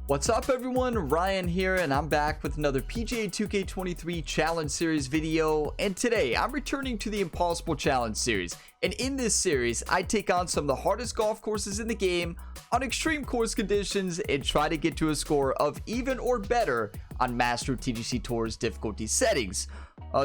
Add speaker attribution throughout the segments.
Speaker 1: What's up everyone, Ryan here, and I'm back with another PGA 2K23 Challenge Series video. And today I'm returning to the Impossible Challenge Series, and in this series I take on some of the hardest golf courses in the game on extreme course conditions and try to get to a score of even or better on Master TGC Tour's difficulty settings.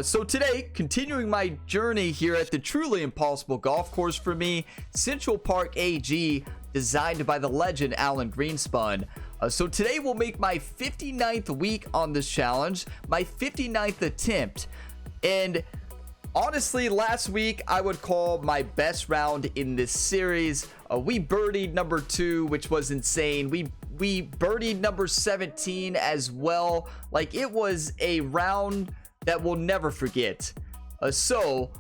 Speaker 1: So today, continuing my journey here at the truly impossible golf course for me, Central Park AG, designed by the legend Alan Greenspun. So today we'll make my 59th week on this challenge, my 59th attempt. And honestly, last week I would call my best round in this series. We birdied number 2, which was insane. We birdied number 17 as well. Like, it was a round that we'll never forget. So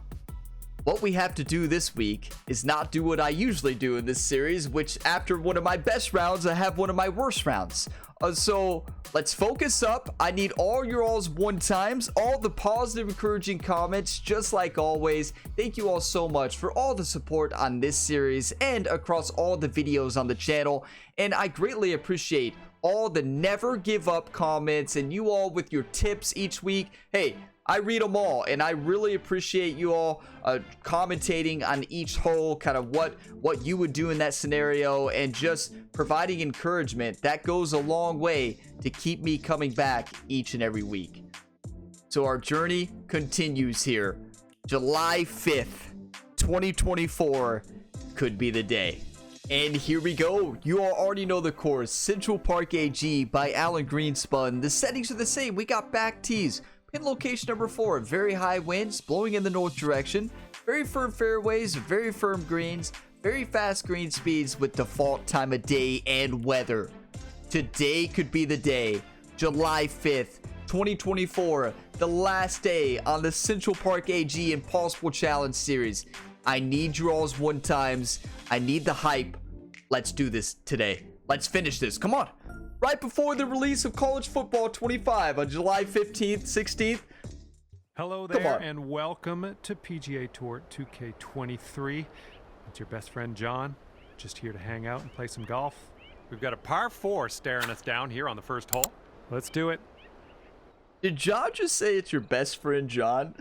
Speaker 1: what we have to do this week is not do what I usually do in this series, which after one of my best rounds, I have one of my worst rounds. So let's focus up. I need all your all's one times, all the positive, encouraging comments, just like always. Thank you all so much for all the support on this series and across all the videos on the channel. And I greatly appreciate all the never give up comments and you all with your tips each week. Hey, I read them all, and I really appreciate you all commentating on each hole, kind of what you would do in that scenario, and just providing encouragement. That goes a long way to keep me coming back each and every week. So our journey continues here. July 5th, 2024 could be the day. And here we go. You all already know the course, Central Park AG by Alan Greenspun. The settings are the same. We got back tees. Pin location number 4, very high winds blowing in the north direction, very firm fairways, very firm greens, very fast green speeds with default time of day and weather. Today could be the day. July 5th, 2024, the last day on the Central Park AG Impossible Challenge Series. I need your all's one times. I need the hype. Let's do this today. Let's finish this. Come on. Right before the release of College Football 25 on July 15th, 16th.
Speaker 2: Hello there and welcome to PGA Tour 2K23. It's your best friend John, just here to hang out and play some golf. We've got a par 4 staring us down here on the first hole. Let's do it.
Speaker 1: Did John just say it's your best friend John?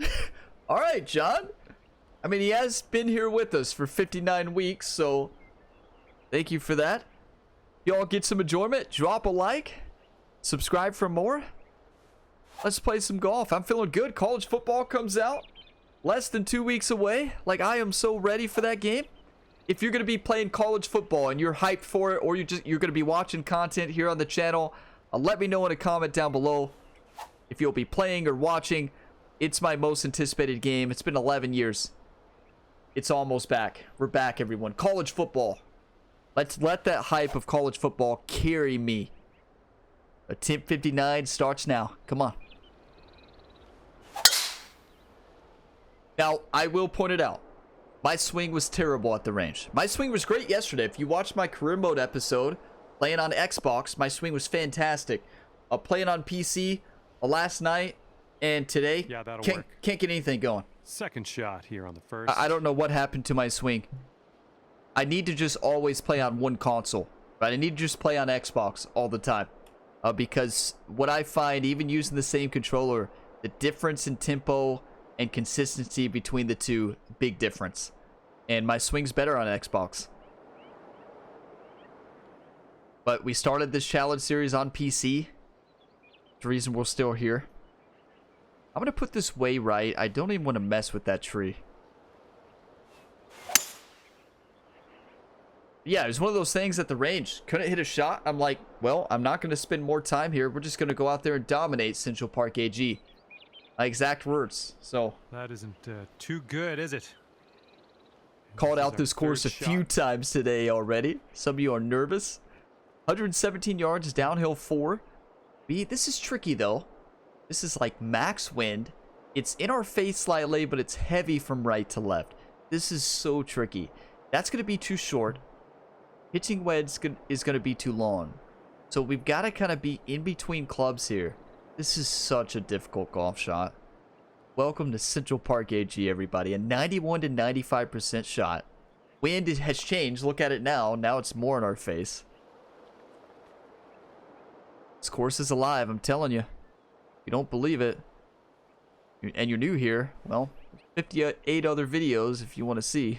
Speaker 1: All right, John. I mean, he has been here with us for 59 weeks, so thank you for that. Y'all get some enjoyment, drop a like, subscribe for more. Let's play some golf. I'm feeling good. College football comes out less than 2 weeks away. Like, I am so ready for that game. If you're going to be playing college football and you're hyped for it, or you're going to be watching content here on the channel, let me know in a comment down below if you'll be playing or watching. It's my most anticipated game. It's been 11 years. It's almost back. We're back, everyone. College football. Let's let that hype of college football carry me. Attempt 59 starts now. Come on. Now, I will point it out. My swing was terrible at the range. My swing was great yesterday. If you watched my career mode episode, playing on Xbox, my swing was fantastic. Playing on PC last night and today,
Speaker 2: yeah, that'll
Speaker 1: can't
Speaker 2: work.
Speaker 1: Can't get anything going.
Speaker 2: Second shot here on the first.
Speaker 1: I don't know what happened to my swing. I need to just always play on one console, right? I need to just play on Xbox all the time. Because what I find, even using the same controller, the difference in tempo and consistency between the two, big difference. And my swing's better on Xbox. But we started this challenge series on PC. The reason we're still here. I'm going to put this way right. I don't even want to mess with that tree. Yeah, it was one of those things at the range. Couldn't hit a shot. I'm like, well, I'm not going to spend more time here. We're just going to go out there and dominate Central Park AG. My exact words. So
Speaker 2: that isn't too good, is it?
Speaker 1: Called out this course a few times today already. Some of you are nervous. 117 yards, downhill 4. This is tricky, though. This is like max wind. It's in our face slightly, but it's heavy from right to left. This is so tricky. That's going to be too short. Hitting wedge is going to be too long. So we've got to kind of be in between clubs here. This is such a difficult golf shot. Welcome to Central Park AG, everybody. A 91 to 95% shot. Wind has changed. Look at it now. Now it's more in our face. This course is alive, I'm telling you. If you don't believe it, and you're new here, well, 58 other videos if you want to see.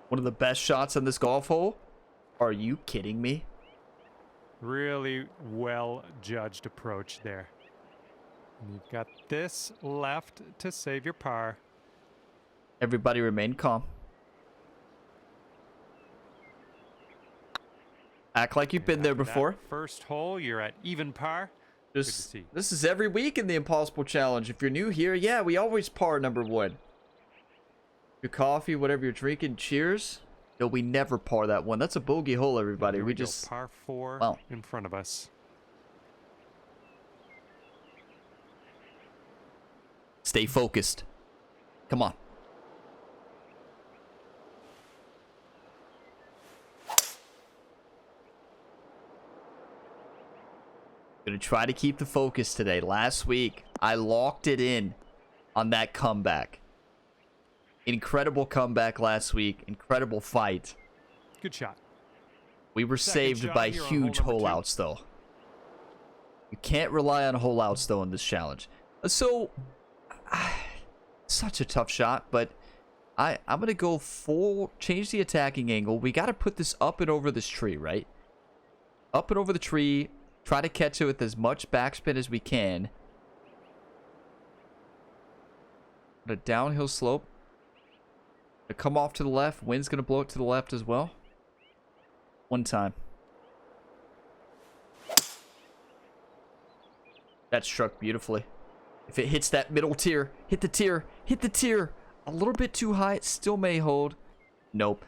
Speaker 1: One of the best shots on this golf hole? Are you kidding me?
Speaker 2: Really well judged approach there. And you've got this left to save your par.
Speaker 1: Everybody remain calm. Act like you've been there before.
Speaker 2: First hole, you're at even par. Good to see.
Speaker 1: This is every week in the Impossible Challenge. If you're new here, yeah, we always par number 1. Your coffee, whatever you're drinking, cheers. No, we never par that one. That's a bogey hole, everybody. We just
Speaker 2: par 4 in front of us.
Speaker 1: Stay focused. Come on. Gonna try to keep the focus today. Last week, I locked it in on that comeback. Incredible comeback last week. Incredible fight.
Speaker 2: Good shot.
Speaker 1: We were saved by huge hole outs, though. You can't rely on hole outs, though, in this challenge. So, such a tough shot, but I'm going to go full, change the attacking angle. We got to put this up and over this tree, right? Up and over the tree. Try to catch it with as much backspin as we can. A downhill slope. To come off to the left. Wind's going to blow it to the left as well. One time. That struck beautifully. If it hits that middle tier, hit the tier, hit the tier. A little bit too high, it still may hold. Nope.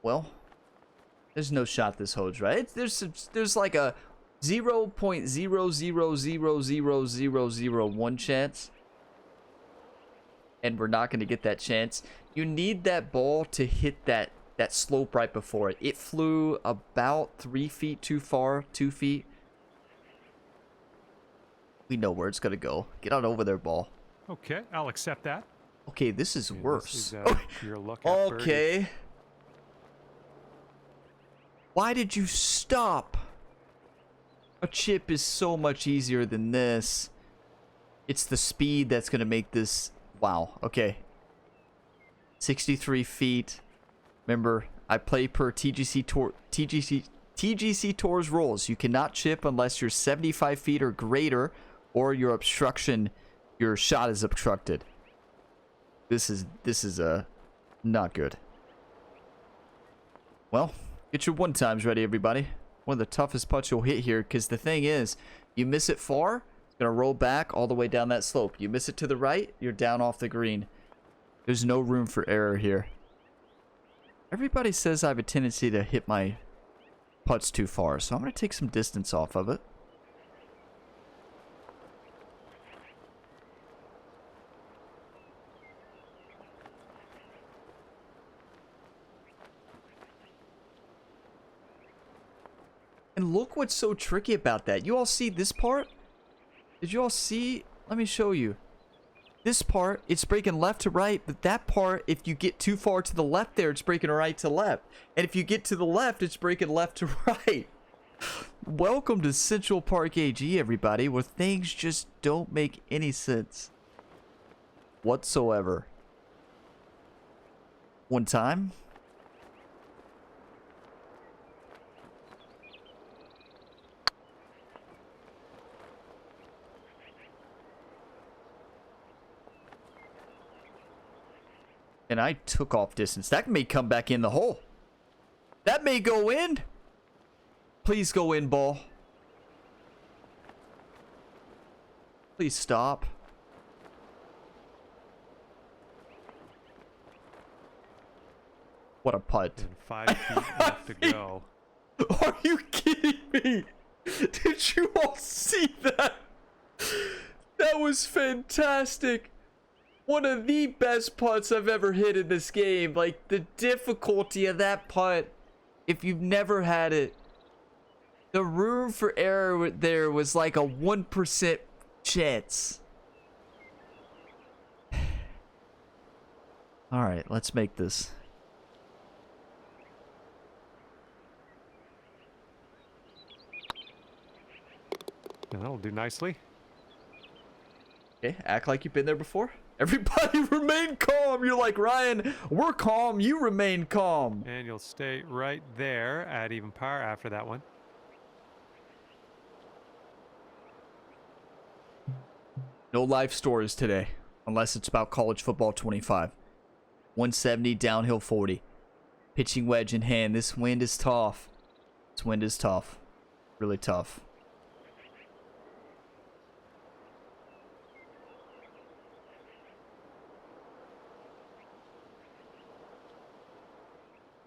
Speaker 1: Well, there's no shot this holds, right? There's like a 0.0000001 chance. And we're not going to get that chance. You need that ball to hit that slope right before it. It flew about 3 feet too far, 2 feet. We know where it's going to go. Get on over there, ball.
Speaker 2: Okay, I'll accept that.
Speaker 1: Okay, this is worse.
Speaker 2: This is, your look at
Speaker 1: okay.
Speaker 2: birdie.
Speaker 1: Why did you stop? A chip is so much easier than this. It's the speed that's going to make this... Wow, okay. 63 feet. Remember, I play per TGC Tour's rules. You cannot chip unless you're 75 feet or greater, or your shot is obstructed. This is not good. Well, get your 1-times ready, everybody. One of the toughest putts you'll hit here, because the thing is, you miss it far, it's going to roll back all the way down that slope. You miss it to the right, you're down off the green. There's no room for error here. Everybody says I have a tendency to hit my putts too far, so I'm going to take some distance off of it. And look what's so tricky about that. You all see this part? Did you all see? Let me show you. This part, it's breaking left to right, but that part, if you get too far to the left there, it's breaking right to left. And if you get to the left, it's breaking left to right. Welcome to Central Park AG, everybody, where things just don't make any sense whatsoever. 1 time. And I took off distance. That may come back in the hole. That may go in. Please go in, ball. Please stop. What a putt.
Speaker 2: And 5 feet left to go.
Speaker 1: Are you kidding me? Did you all see that? That was fantastic. One of the best putts I've ever hit in this game. Like, the difficulty of that putt, if you've never had it, the room for error there was like a 1% chance. All right, let's make this.
Speaker 2: And that'll do nicely.
Speaker 1: Okay, act like you've been there before. Everybody remain calm. You're like, Ryan, we're calm. You remain calm.
Speaker 2: And you'll stay right there at even par after that one.
Speaker 1: No life stories today, unless it's about college football 25. 170, downhill 40. Pitching wedge in hand. This wind is tough. This wind is tough. Really tough.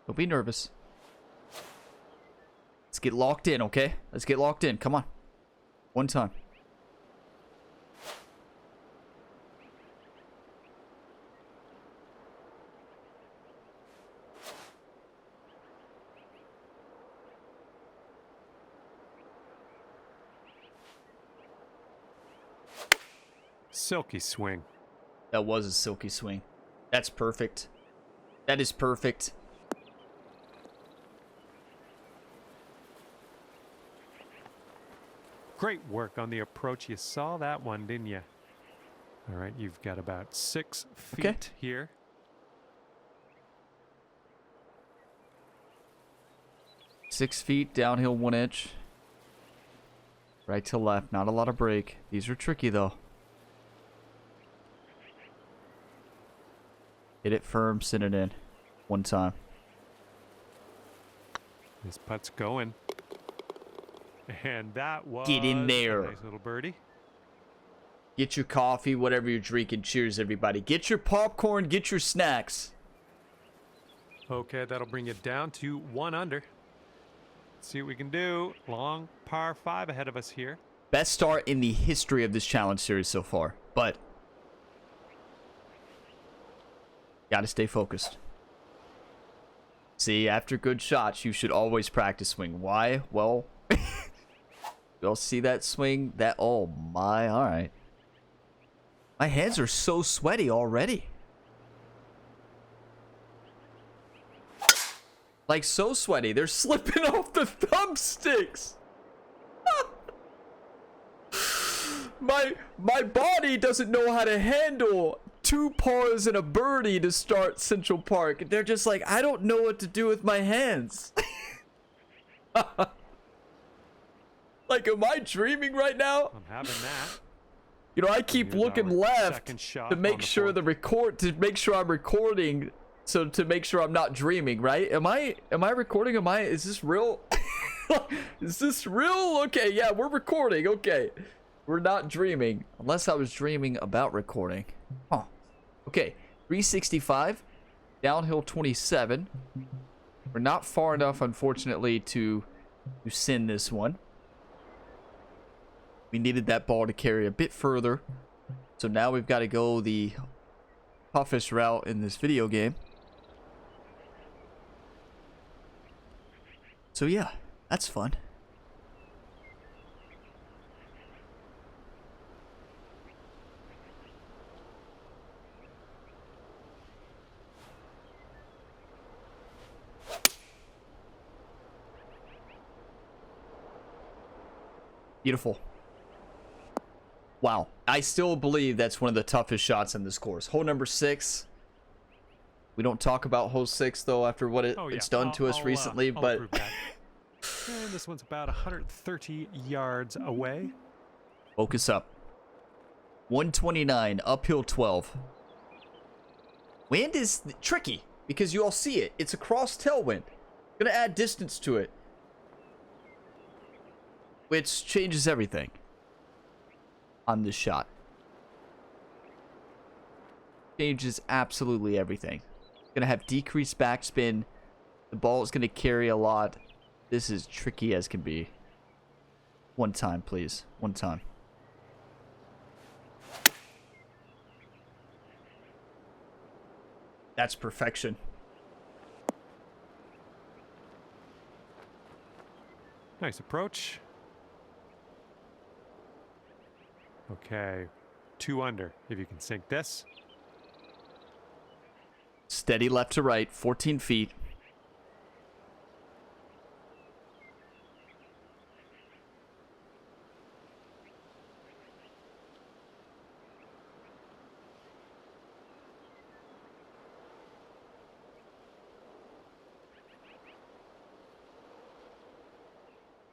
Speaker 1: Don't be nervous. Let's get locked in, okay? Let's get locked in. Come on. One time.
Speaker 2: Silky swing.
Speaker 1: That was a silky swing. That's perfect. That is perfect.
Speaker 2: Great work on the approach. You saw that one, didn't you? All right, you've got about 6 feet here.
Speaker 1: Six feet, downhill 1 inch. Right to left, not a lot of break. These are tricky though. Hit it firm, send it in. One time.
Speaker 2: This putt's going. And that was
Speaker 1: Get in there.
Speaker 2: a nice little birdie.
Speaker 1: Get your coffee, whatever you're drinking. Cheers, everybody. Get your popcorn, get your snacks.
Speaker 2: Okay, that'll bring you down to 1 under. See what we can do. Long par 5 ahead of us here.
Speaker 1: Best start in the history of this challenge series so far, but gotta stay focused. See, after good shots, you should always practice swing. Why? Well, y'all see that swing? That, oh my, all right. My hands are so sweaty already. Like, so sweaty. They're slipping off the thumbsticks. My body doesn't know how to handle 2 pars and a birdie to start Central Park. They're just like, I don't know what to do with my hands. Like, am I dreaming right now?
Speaker 2: I'm having that.
Speaker 1: You know, I keep looking left to make sure to make sure I'm recording, so to make sure I'm not dreaming, right? Am I recording? Is this real? Is this real? Okay, yeah, we're recording. Okay. We're not dreaming, unless I was dreaming about recording. Huh. Okay, 365, downhill 27. We're not far enough, unfortunately, to send this one. We needed that ball to carry a bit further. So now we've got to go the toughest route in this video game. So yeah, that's fun. Beautiful. Wow. I still believe that's one of the toughest shots in this course. Hole number 6. We don't talk about hole 6 though after what it's done to us recently, but
Speaker 2: and this one's about 130 yards away.
Speaker 1: Focus up. 129, uphill 12. Wind is tricky because you all see it. It's a cross tailwind. Gonna add distance to it, which changes everything on this shot. Changes absolutely everything. Gonna have decreased backspin. The ball is gonna carry a lot. This is tricky as can be. One time, please. One time. That's perfection.
Speaker 2: Nice approach. Okay, 2 under if you can sink this.
Speaker 1: Steady left to right, 14 feet.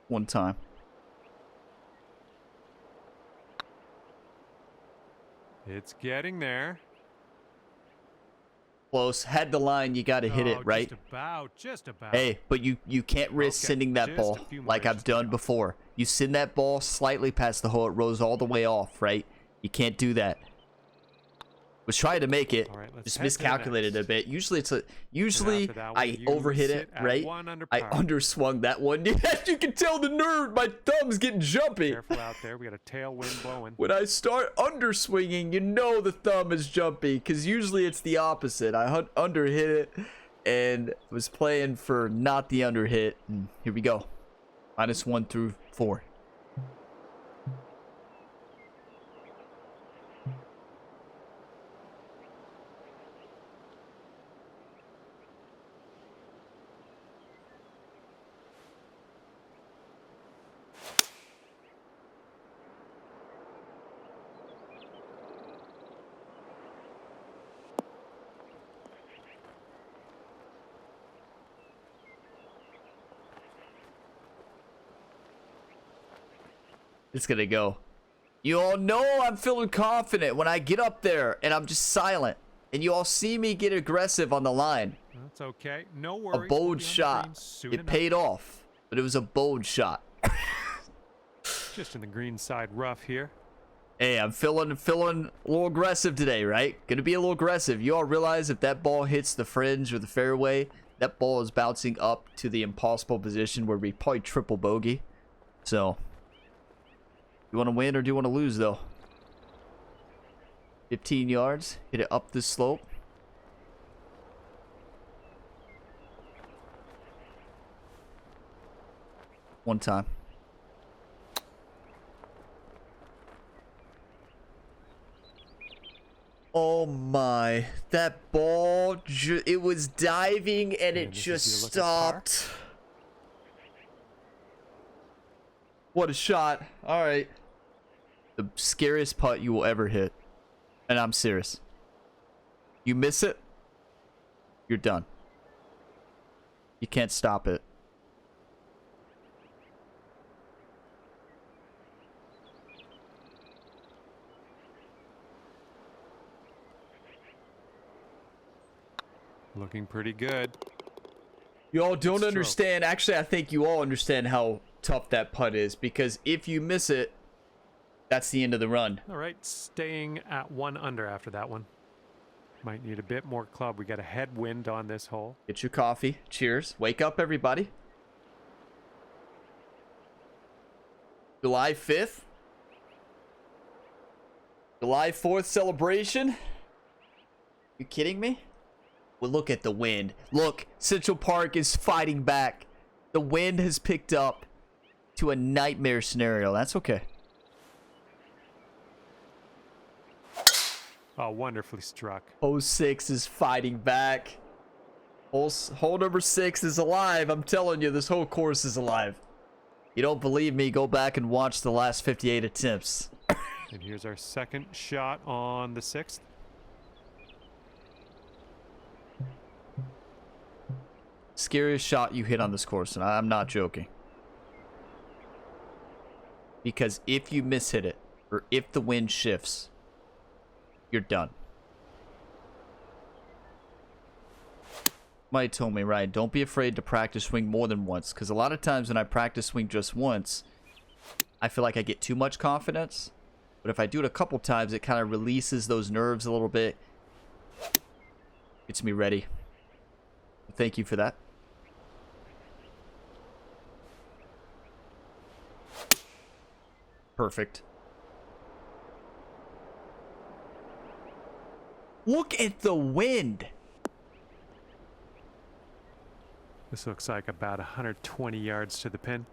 Speaker 1: One time.
Speaker 2: It's getting there.
Speaker 1: Close. Had the line, you got to hit it, right?
Speaker 2: Just about.
Speaker 1: Hey, but you can't risk sending that ball like I've done before. You send that ball slightly past the hole, it rolls all the way off, right? You can't do that. Was trying to make it, just miscalculated a bit. Usually I overhit it, right? I underswung that one. You can tell the nerve. My thumb's getting jumpy.
Speaker 2: Careful out there. We got a tailwind blowing.
Speaker 1: When I start underswinging, you know the thumb is jumpy, because usually it's the opposite. I underhit it and was playing for not the underhit. And here we go. -1 through 4. It's gonna go. You all know I'm feeling confident when I get up there and I'm just silent. And you all see me get aggressive on the line.
Speaker 2: That's okay. No worries.
Speaker 1: A bold shot. It paid off, but it was a bold shot.
Speaker 2: Just in the green side rough here.
Speaker 1: Hey, I'm feeling a little aggressive today, right? Gonna be a little aggressive. You all realize if that ball hits the fringe or the fairway, that ball is bouncing up to the impossible position where we probably triple bogey. So, you want to win or do you want to lose, though? 15 yards. Hit it up this slope. One time. Oh my. That ball, it was diving and it just stopped. What a shot. All right. The scariest putt you will ever hit. And I'm serious. You miss it, you're done. You can't stop it.
Speaker 2: Looking pretty good.
Speaker 1: You all don't understand. Actually, I think you all understand how tough that putt is, because if you miss it, that's the end of the run.
Speaker 2: All right, staying at 1 under after that one. Might need a bit more club. We got a headwind on this hole.
Speaker 1: Get your coffee. Cheers. Wake up, everybody. July 5th. July 4th celebration. You kidding me? Well, look at the wind. Look, Central Park is fighting back. The wind has picked up to a nightmare scenario. That's okay.
Speaker 2: Oh, wonderfully struck.
Speaker 1: 06 is fighting back. Hole number 6 is alive. I'm telling you, this whole course is alive. You don't believe me? Go back and watch the last 58 attempts.
Speaker 2: And here's our second shot on the 6th.
Speaker 1: Scariest shot you hit on this course, and I'm not joking. Because if you mishit it, or if the wind shifts, you're done. Somebody told me, right, don't be afraid to practice swing more than once, because a lot of times when I practice swing just once, I feel like I get too much confidence. But if I do it a couple times, it kind of releases those nerves a little bit. Gets me ready. Thank you for that. Perfect. Look at the wind.
Speaker 2: This looks like about 120 yards to the pin.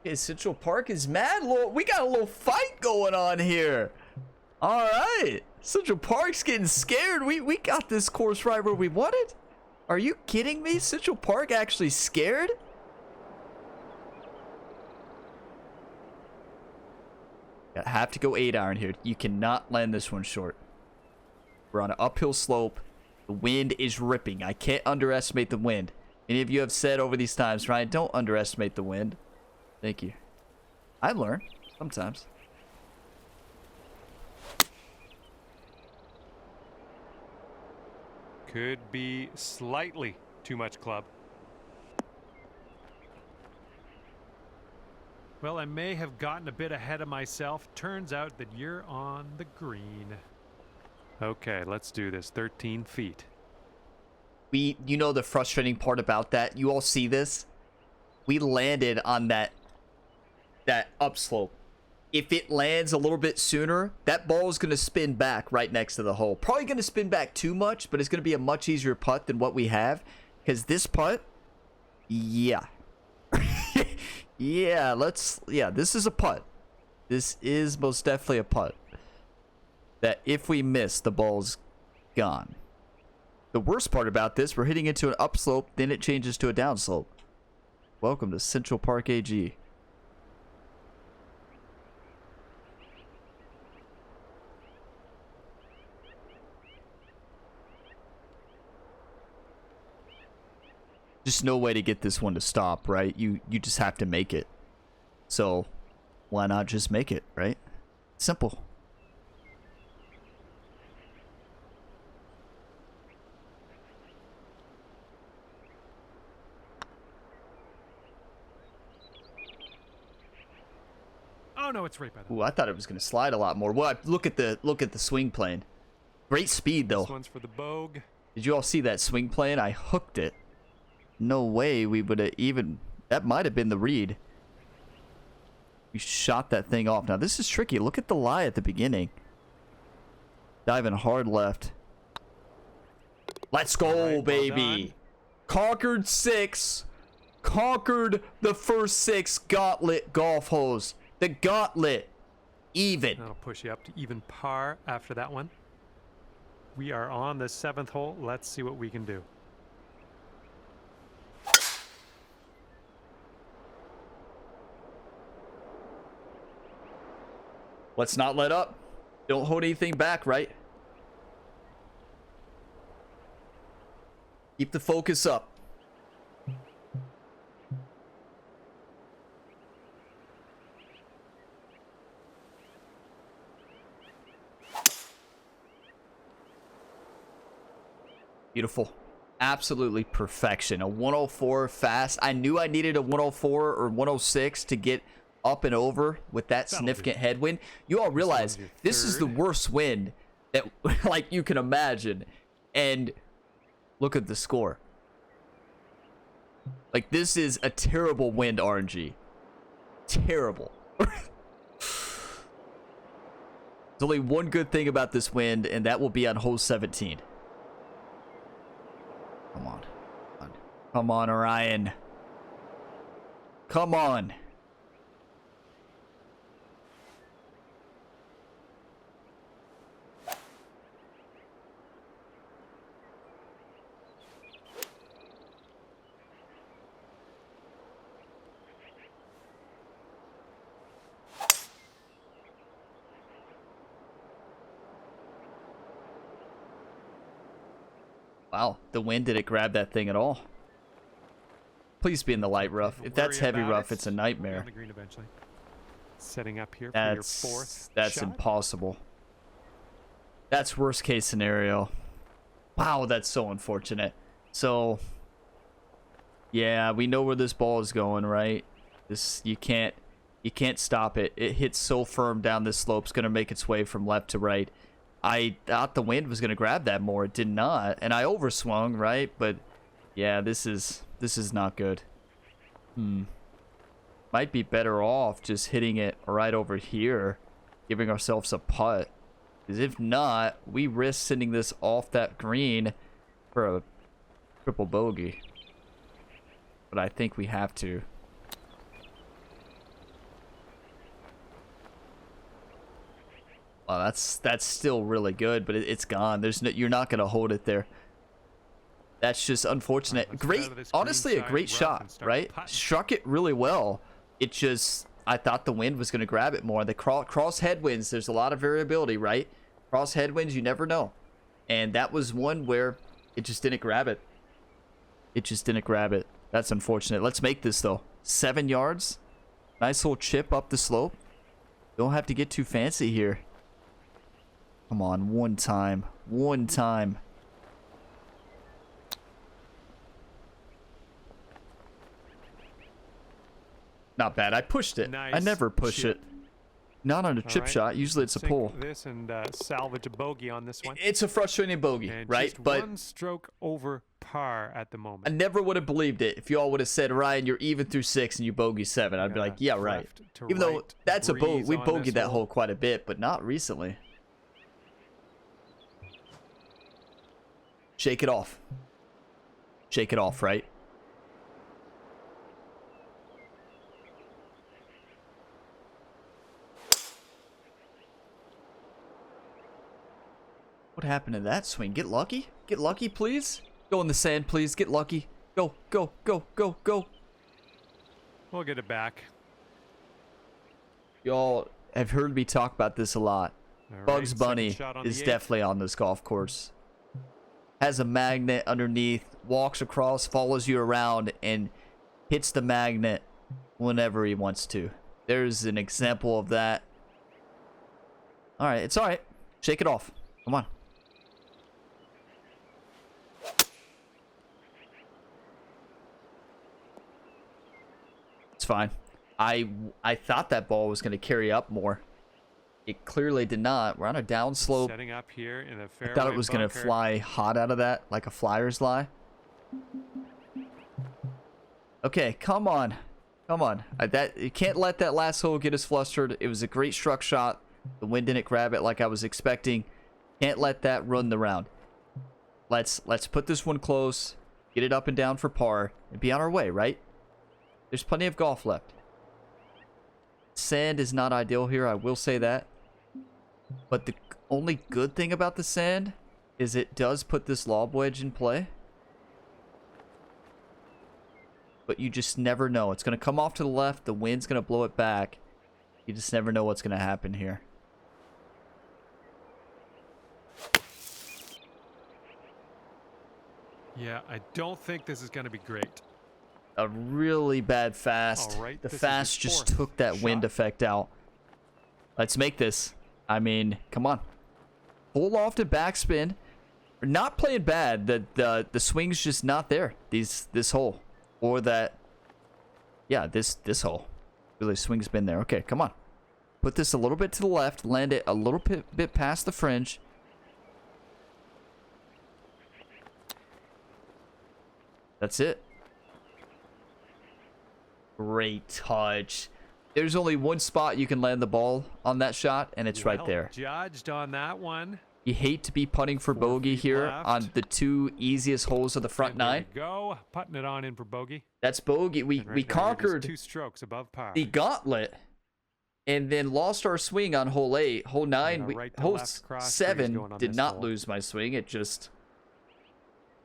Speaker 1: Okay, Central Park is mad. We got a little fight going on here. All right. Central Park's getting scared. We got this course right where we want it. Are you kidding me? Central Park actually scared? I have to go 8-iron here. You cannot land this one short. We're on an uphill slope. The wind is ripping. I can't underestimate the wind. Many of you have said over these times, Ryan, don't underestimate the wind. Thank you. I learn sometimes.
Speaker 2: Could be slightly too much club. Well, I may have gotten a bit ahead of myself. Turns out that you're on the green. Okay, let's do this. 13 feet.
Speaker 1: You know the frustrating part about that? You all see this? We landed on that upslope. If it lands a little bit sooner, that ball is going to spin back right next to the hole. Probably going to spin back too much, but it's going to be a much easier putt than what we have. Because this putt, yeah. Yeah, this is a putt. This is most definitely a putt. That if we miss, the ball's gone. The worst part about this, we're hitting into an upslope, then it changes to a downslope. Welcome to Central Park AG. Just no way to get this one to stop, right? You just have to make it. So why not just make it, right? Simple.
Speaker 2: Oh no, it's right by the.
Speaker 1: Ooh, I thought it was going to slide a lot more. Well, look at the swing plane. Great speed though.
Speaker 2: This one's for the Bogue.
Speaker 1: Did you all see that swing plane? I hooked it. No way we would have even... That might have been the read. We shot that thing off. Now, this is tricky. Look at the lie at the beginning. Diving hard left. Let's go,
Speaker 2: right,
Speaker 1: baby. Conquered 6. Conquered the first 6 gauntlet golf holes. The gauntlet. Even.
Speaker 2: That'll push you up to even par after that one. We are on the 7th hole. Let's see what we can do.
Speaker 1: Let's not let up. Don't hold anything back, right? Keep the focus up. Beautiful. Absolutely perfection. A 104 fast. I knew I needed a 104 or 106 to get up and over with that significant headwind. You all realize this is the worst wind that like you can imagine. And look at the score. Like this is a terrible wind, RNG. Terrible. There's only one good thing about this wind, and that will be on hole 17. Come on. Come on, Orion. Come on. Wow, the wind didn't grab that thing at all. Please be in the light rough. If that's heavy rough, it's a nightmare.
Speaker 2: On the green eventually. Setting up here for your 4th
Speaker 1: That's
Speaker 2: shot.
Speaker 1: impossible. That's worst case scenario. Wow, that's so unfortunate. So, yeah, we know where this ball is going, right? You can't stop it. It hits so firm down this slope. It's gonna make its way from left to right. I thought the wind was going to grab that more. It did not. And I overswung, right? But yeah, this is not good. Might be better off just hitting it right over here, giving ourselves a putt. Because if not, we risk sending this off that green for a triple bogey. But I think we have to. Well, that's still really good, but it's gone. There's no, you're not gonna hold it there. That's just unfortunate. Great, honestly, a great shot, right? Struck it really well. It just, I thought the wind was gonna grab it more. The cross headwinds, there's a lot of variability, right? Cross headwinds, you never know. And that was one where it just didn't grab it. It just didn't grab it. That's unfortunate. Let's make this though. 7 yards. Nice little chip up the slope. Don't have to get too fancy here. Come on, one time. One time. Not bad. I pushed it.
Speaker 2: Nice
Speaker 1: I never push
Speaker 2: chip.
Speaker 1: it. Not on a chip shot. Usually it's a pull.
Speaker 2: This and salvage a bogey on this one.
Speaker 1: It's a frustrating bogey,
Speaker 2: and
Speaker 1: right?
Speaker 2: Just
Speaker 1: but
Speaker 2: one stroke over par at the moment.
Speaker 1: I never would have believed it if you all would have said, Ryan, you're even through 6 and you bogey 7. I'd be like, yeah, right. Even though that's a bogey, we bogeyed that hole quite a bit, but not recently. Shake it off. Shake it off, right? What happened to that swing? Get lucky? Get lucky, please? Go in the sand, please. Get lucky. Go, go, go, go, go.
Speaker 2: We'll get it back.
Speaker 1: Y'all have heard me talk about this a lot.
Speaker 2: All
Speaker 1: Bugs
Speaker 2: right,
Speaker 1: Bunny
Speaker 2: is
Speaker 1: definitely on this golf course. Has a magnet underneath, walks across, follows you around, and hits the magnet whenever he wants to. There's an example of that. All right, it's all right. Shake it off. Come on. It's fine. I thought that ball was going to carry up more. It clearly did not. We're on a downslope.
Speaker 2: Setting up here in a fairway
Speaker 1: I thought it was going to fly hot out of that, like a flyer's lie. Okay, come on. Come on. You can't let that last hole get us flustered. It was a great struck shot. The wind didn't grab it like I was expecting. Can't let that run the round. Let's put this one close. Get it up and down for par. And be on our way, right? There's plenty of golf left. Sand is not ideal here, I will say that. But the only good thing about the sand is it does put this lob wedge in play. But you just never know. It's going to come off to the left. The wind's going to blow it back. You just never know what's going to happen here.
Speaker 2: Yeah, I don't think this is going to be great.
Speaker 1: A really bad fast.
Speaker 2: All right,
Speaker 1: the fast just took that wind effect out. Let's make this. I mean, come on. Full loft and backspin. We're not playing bad. The swing's just not there. This hole. Or that. Yeah, this hole. Really, swing's been there. Okay, come on. Put this a little bit to the left. Land it a little bit past the fringe. That's it. Great touch. There's only one spot you can land the ball on that shot, and it's right there.
Speaker 2: Judged on that one.
Speaker 1: You hate to be putting for bogey here on the 2 easiest holes of the front 9.
Speaker 2: There we go. Putting it on in for bogey.
Speaker 1: That's bogey. We conquered
Speaker 2: 2 strokes above par.
Speaker 1: the gauntlet, and then lost our swing on hole 8. Hole 9, hole 7 did not lose my swing. It just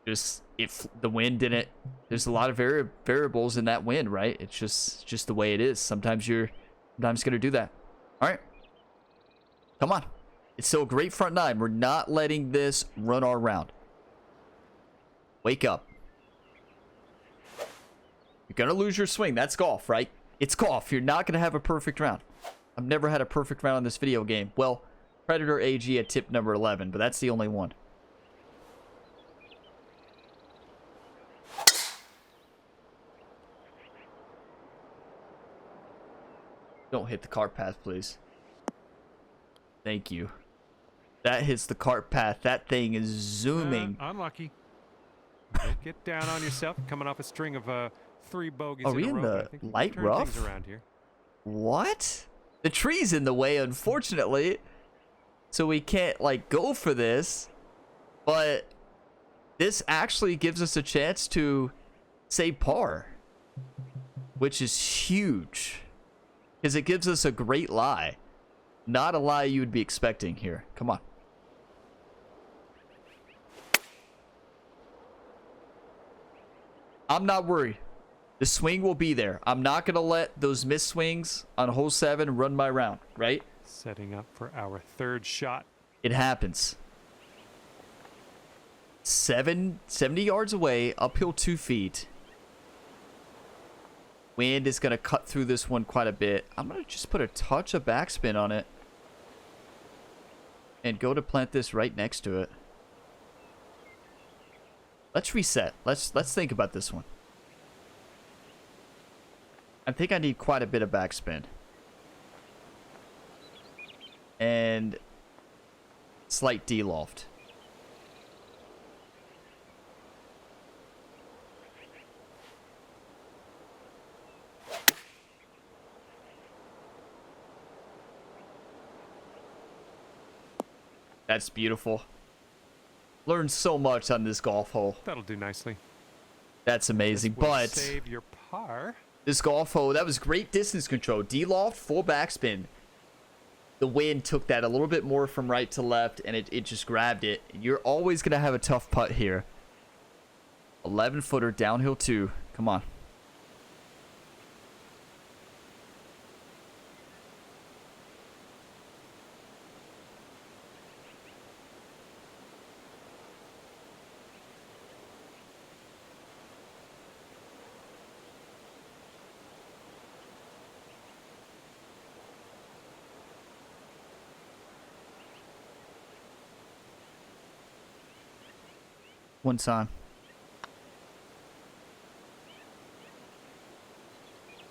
Speaker 1: if the wind didn't. There's a lot of variables in that wind, right? It's just the way it is. Sometimes you're gonna do that. All right, come on. It's still a great front 9. We're not letting this run our round. Wake up. You're gonna lose your swing. That's golf, right? It's golf. You're not gonna have a perfect round. I've never had a perfect round in this video game. Well, Predator AG at tip number 11, but that's the only one. Don't hit the cart path, please. Thank you. That hits the cart path. That thing is zooming.
Speaker 2: Unlucky. Get down on yourself. Coming off a string of 3 bogeys.
Speaker 1: Are we in the light rough?
Speaker 2: Around here.
Speaker 1: What? The tree's in the way, unfortunately. So we can't, like, go for this. But this actually gives us a chance to say par. Which is huge. Because it gives us a great lie. Not a lie you would be expecting here. Come on. I'm not worried. The swing will be there. I'm not going to let those missed swings on hole 7 run my round, right?
Speaker 2: Setting up for our third shot.
Speaker 1: It happens. 70 yards away, uphill 2 feet. Wind is going to cut through this one quite a bit. I'm going to just put a touch of backspin on it. And go to plant this right next to it. Let's reset. Let's think about this one. I think I need quite a bit of backspin. And slight de-loft. That's beautiful. Learned so much on this golf hole.
Speaker 2: That'll do nicely.
Speaker 1: That's amazing. But
Speaker 2: save your par.
Speaker 1: This golf hole, that was great distance control. D-loft, full backspin. The wind took that a little bit more from right to left, and it just grabbed it. You're always going to have a tough putt here. 11-footer, downhill 2. Come on. One time.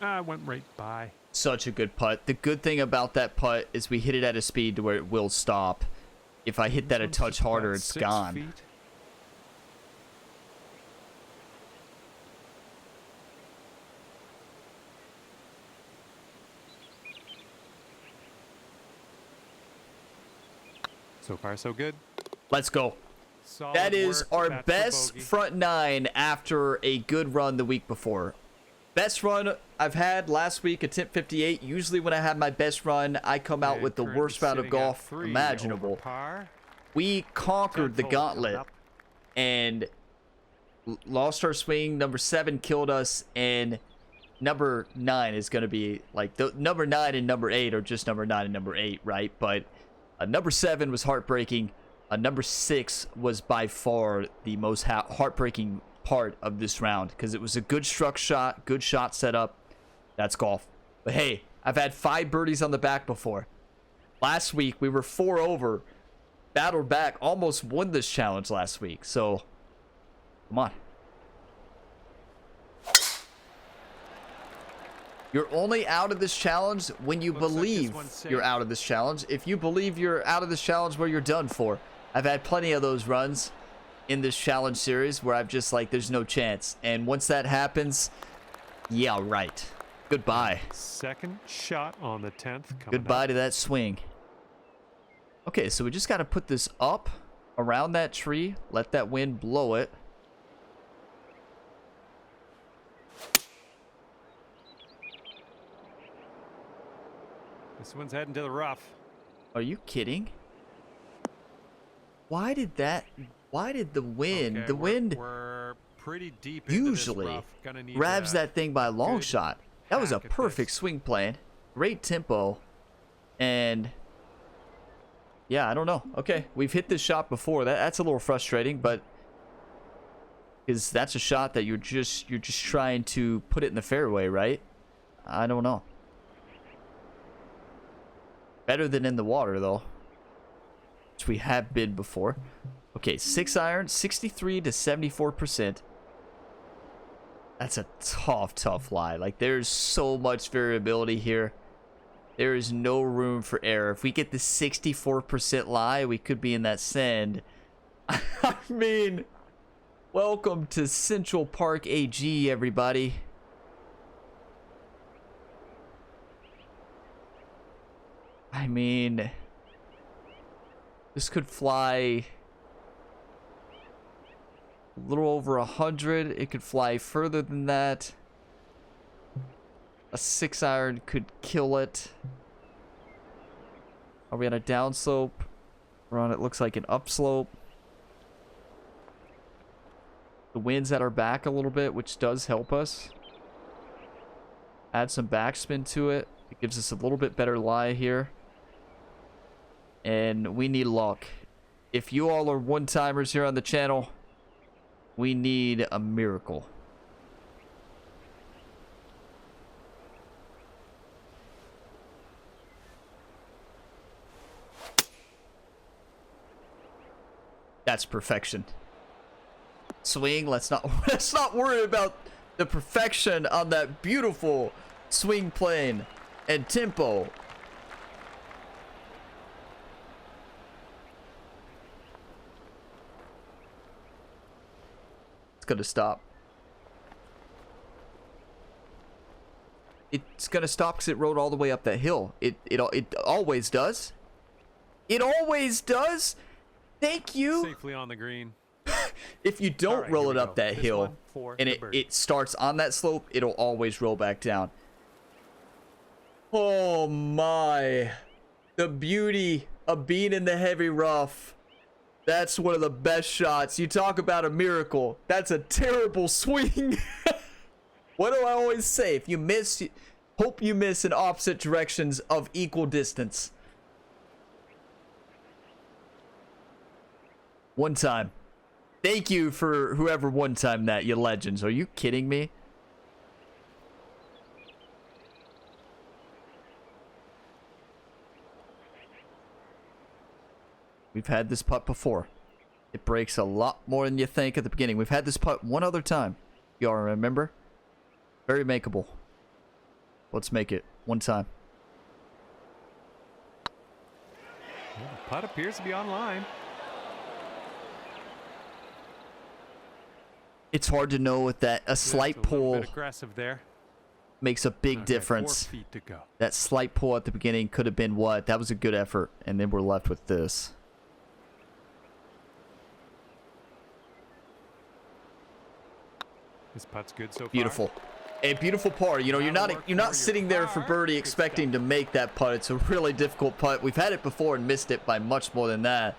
Speaker 2: I went right by.
Speaker 1: Such a good putt. The good thing about that putt is we hit it at a speed to where it will stop. If I hit that a touch harder, it's gone.
Speaker 2: Feet. So far, so good.
Speaker 1: Let's go.
Speaker 2: Solid
Speaker 1: that is
Speaker 2: work.
Speaker 1: our
Speaker 2: That's
Speaker 1: best front 9 after a good run the week before. Best run I've had last week, attempt 58. Usually when I have my best run, I come out with the worst round of golf imaginable. We conquered the gauntlet and lost our swing. Number 7 killed us, and number 9 is going to be like the number 9 and number 8 are just number 9 and number 8, right? But number 7 was heartbreaking. Number 6 was by far the most heartbreaking part of this round because it was a good struck shot, good shot setup. That's golf. But hey, I've had 5 birdies on the back before. Last week we were 4 over, battled back, almost won this challenge last week. So come on. You're only out of this challenge when you believe you're out of this challenge. If you believe you're out of this challenge, well, you're done for. I've had plenty of those runs in this challenge series where I've just like, there's no chance. And once that happens, yeah, right. Goodbye.
Speaker 2: Second shot on the 10th.
Speaker 1: Goodbye to that swing. Okay, so we just got to put this up around that tree. Let that wind blow it.
Speaker 2: This one's heading to the rough.
Speaker 1: Are you kidding? Why did the wind,
Speaker 2: okay,
Speaker 1: the wind
Speaker 2: we're pretty deep
Speaker 1: usually
Speaker 2: into this rough.
Speaker 1: grabs that thing by a long shot. That was a perfect swing plan. Great tempo. And yeah, I don't know. Okay, we've hit this shot before. That's a little frustrating, but because that's a shot that you're just trying to put it in the fairway, right? I don't know. Better than in the water though, which we have been before. Okay, 6 iron, 63 to 74%. That's a tough lie. Like, there's so much variability here. There is no room for error. If we get the 64% lie, we could be in that send. I mean, welcome to Central Park AG, everybody. I mean, this could fly a little over 100. It could fly further than that. A 6 iron could kill it. Are we on a downslope? We're on, it looks like, an upslope. The wind's at our back a little bit, which does help us. Add some backspin to it. It gives us a little bit better lie here. And we need luck. If you all are one-timers here on the channel, we need a miracle. That's perfection. Swing, let's not worry about the perfection on that beautiful swing plane and tempo. It's gonna stop. It's gonna stop because it rode all the way up that hill. It always does. It always does. Thank you.
Speaker 2: Safely on the green.
Speaker 1: If you don't roll it up that hill and it starts on that slope, it'll always roll back down. Oh my. The beauty of being in the heavy rough. That's one of the best shots. You talk about a miracle. That's a terrible swing. What do I always say? If you miss, hope you miss in opposite directions of equal distance. One time. Thank you for whoever one time that, you legends. Are you kidding me? We've had this putt before. It breaks a lot more than you think at the beginning. We've had this putt one other time. Y'all remember? Very makeable. Let's make it one time.
Speaker 2: Well, the putt appears to be online.
Speaker 1: It's hard to know with that. A slight pull
Speaker 2: aggressive there.
Speaker 1: Makes a big difference.
Speaker 2: 4 feet to go.
Speaker 1: That slight pull at the beginning could have been what? That was a good effort. And then we're left with this.
Speaker 2: This putt's good so far.
Speaker 1: Beautiful. A beautiful par. You know, you're not sitting there for birdie expecting to make that putt. It's a really difficult putt. We've had it before and missed it by much more than that.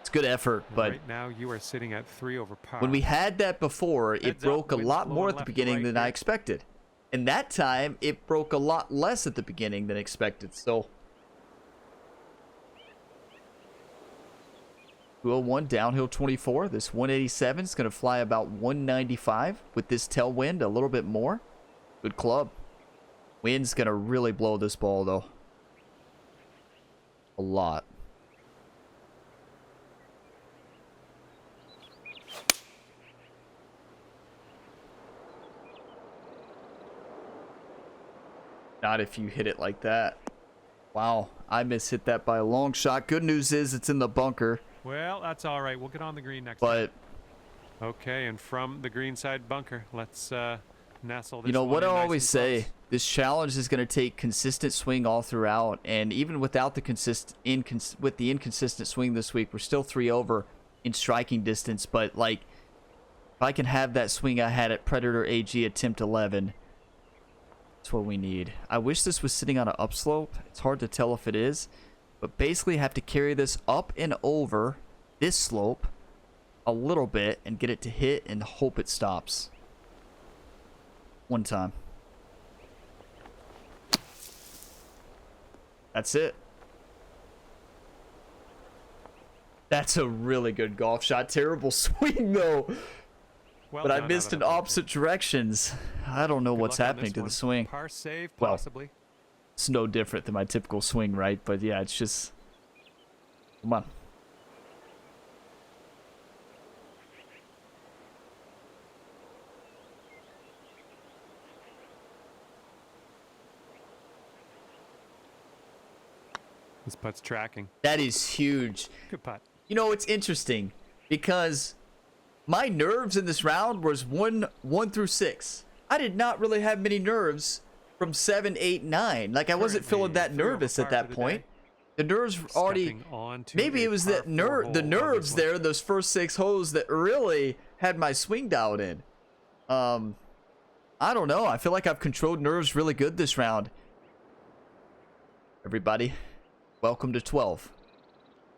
Speaker 1: It's good effort, but
Speaker 2: right now you are sitting at 3 over par.
Speaker 1: when we had that before, it broke a lot more at the beginning than I expected. And that time, it broke a lot less at the beginning than expected. So 201 downhill 24. This 187 is going to fly about 195 with this tailwind, a little bit more. Good club. Wind's going to really blow this ball, though. A lot. Not if you hit it like that. Wow, I mishit that by a long shot. Good news is it's in the bunker.
Speaker 2: Well, that's all right. We'll get on the green next
Speaker 1: time.
Speaker 2: Okay, and from the green side bunker, let's nestle this.
Speaker 1: You know what I always say?
Speaker 2: Close.
Speaker 1: This challenge is going to take consistent swing all throughout, and even without the inconsistent swing this week, we're still 3 over in striking distance. But like, if I can have that swing I had at Predator AG attempt 11. That's what we need. I wish this was sitting on an upslope. It's hard to tell if it is. But basically have to carry this up and over this slope a little bit and get it to hit and hope it stops. One time. That's it. That's a really good golf shot. Terrible swing though. Well, but I missed in opposite directions. I don't know what's happening to the swing.
Speaker 2: Par save, possibly.
Speaker 1: Well, it's no different than my typical swing, right? But yeah, it's just... Come on.
Speaker 2: This putt's tracking.
Speaker 1: That is huge.
Speaker 2: Good putt.
Speaker 1: You know, it's interesting because my nerves in this round was 1 through 6. I did not really have many nerves from 7, 8, 9. Like I wasn't feeling that nervous at that point. The nerves were already. Maybe it was that the nerves there, those first 6 holes that really had my swing dialed in. I don't know. I feel like I've controlled nerves really good this round. Everybody, Welcome to 12.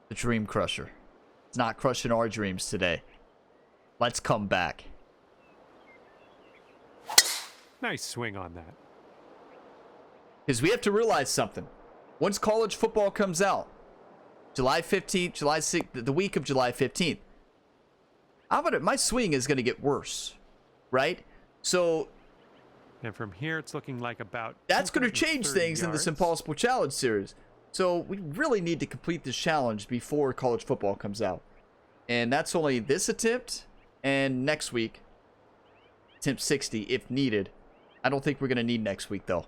Speaker 1: The Dream Crusher. It's not crushing our dreams today. Let's come back.
Speaker 2: Nice swing on that.
Speaker 1: Because we have to realize something. Once college football comes out, July 15th, July 6th, the week of July 15th, my swing is going to get worse, right? So,
Speaker 2: and from here, it's looking like about
Speaker 1: that's going to change things in this Impossible Challenge series. So we really need to complete this challenge before college football comes out. And that's only this attempt and next week, attempt 60 if needed. I don't think we're going to need next week, though.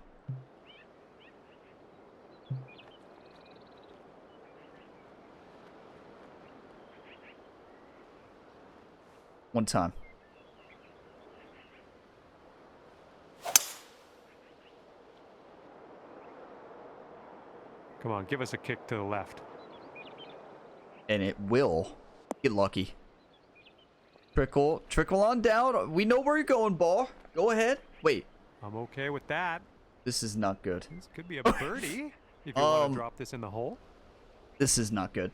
Speaker 1: One time.
Speaker 2: Come on, give us a kick to the left.
Speaker 1: And it will. Get lucky. Trickle on down. We know where you're going, ball. Go ahead. Wait.
Speaker 2: I'm okay with that.
Speaker 1: This is not good.
Speaker 2: This could be a birdie if you want to drop this in the hole.
Speaker 1: This is not good.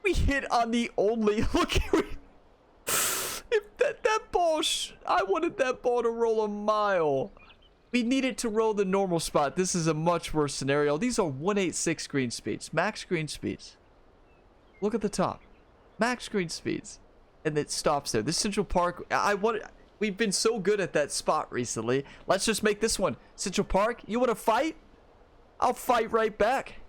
Speaker 1: We hit on the only. Look, if that ball. I wanted that ball to roll a mile. We need it to roll the normal spot. This is a much worse scenario. These are 186 green speeds, max green speeds. Look at the top, max green speeds, and it stops there. This Central Park. We've been so good at that spot recently. Let's just make this one Central Park. You want to fight? I'll fight right back.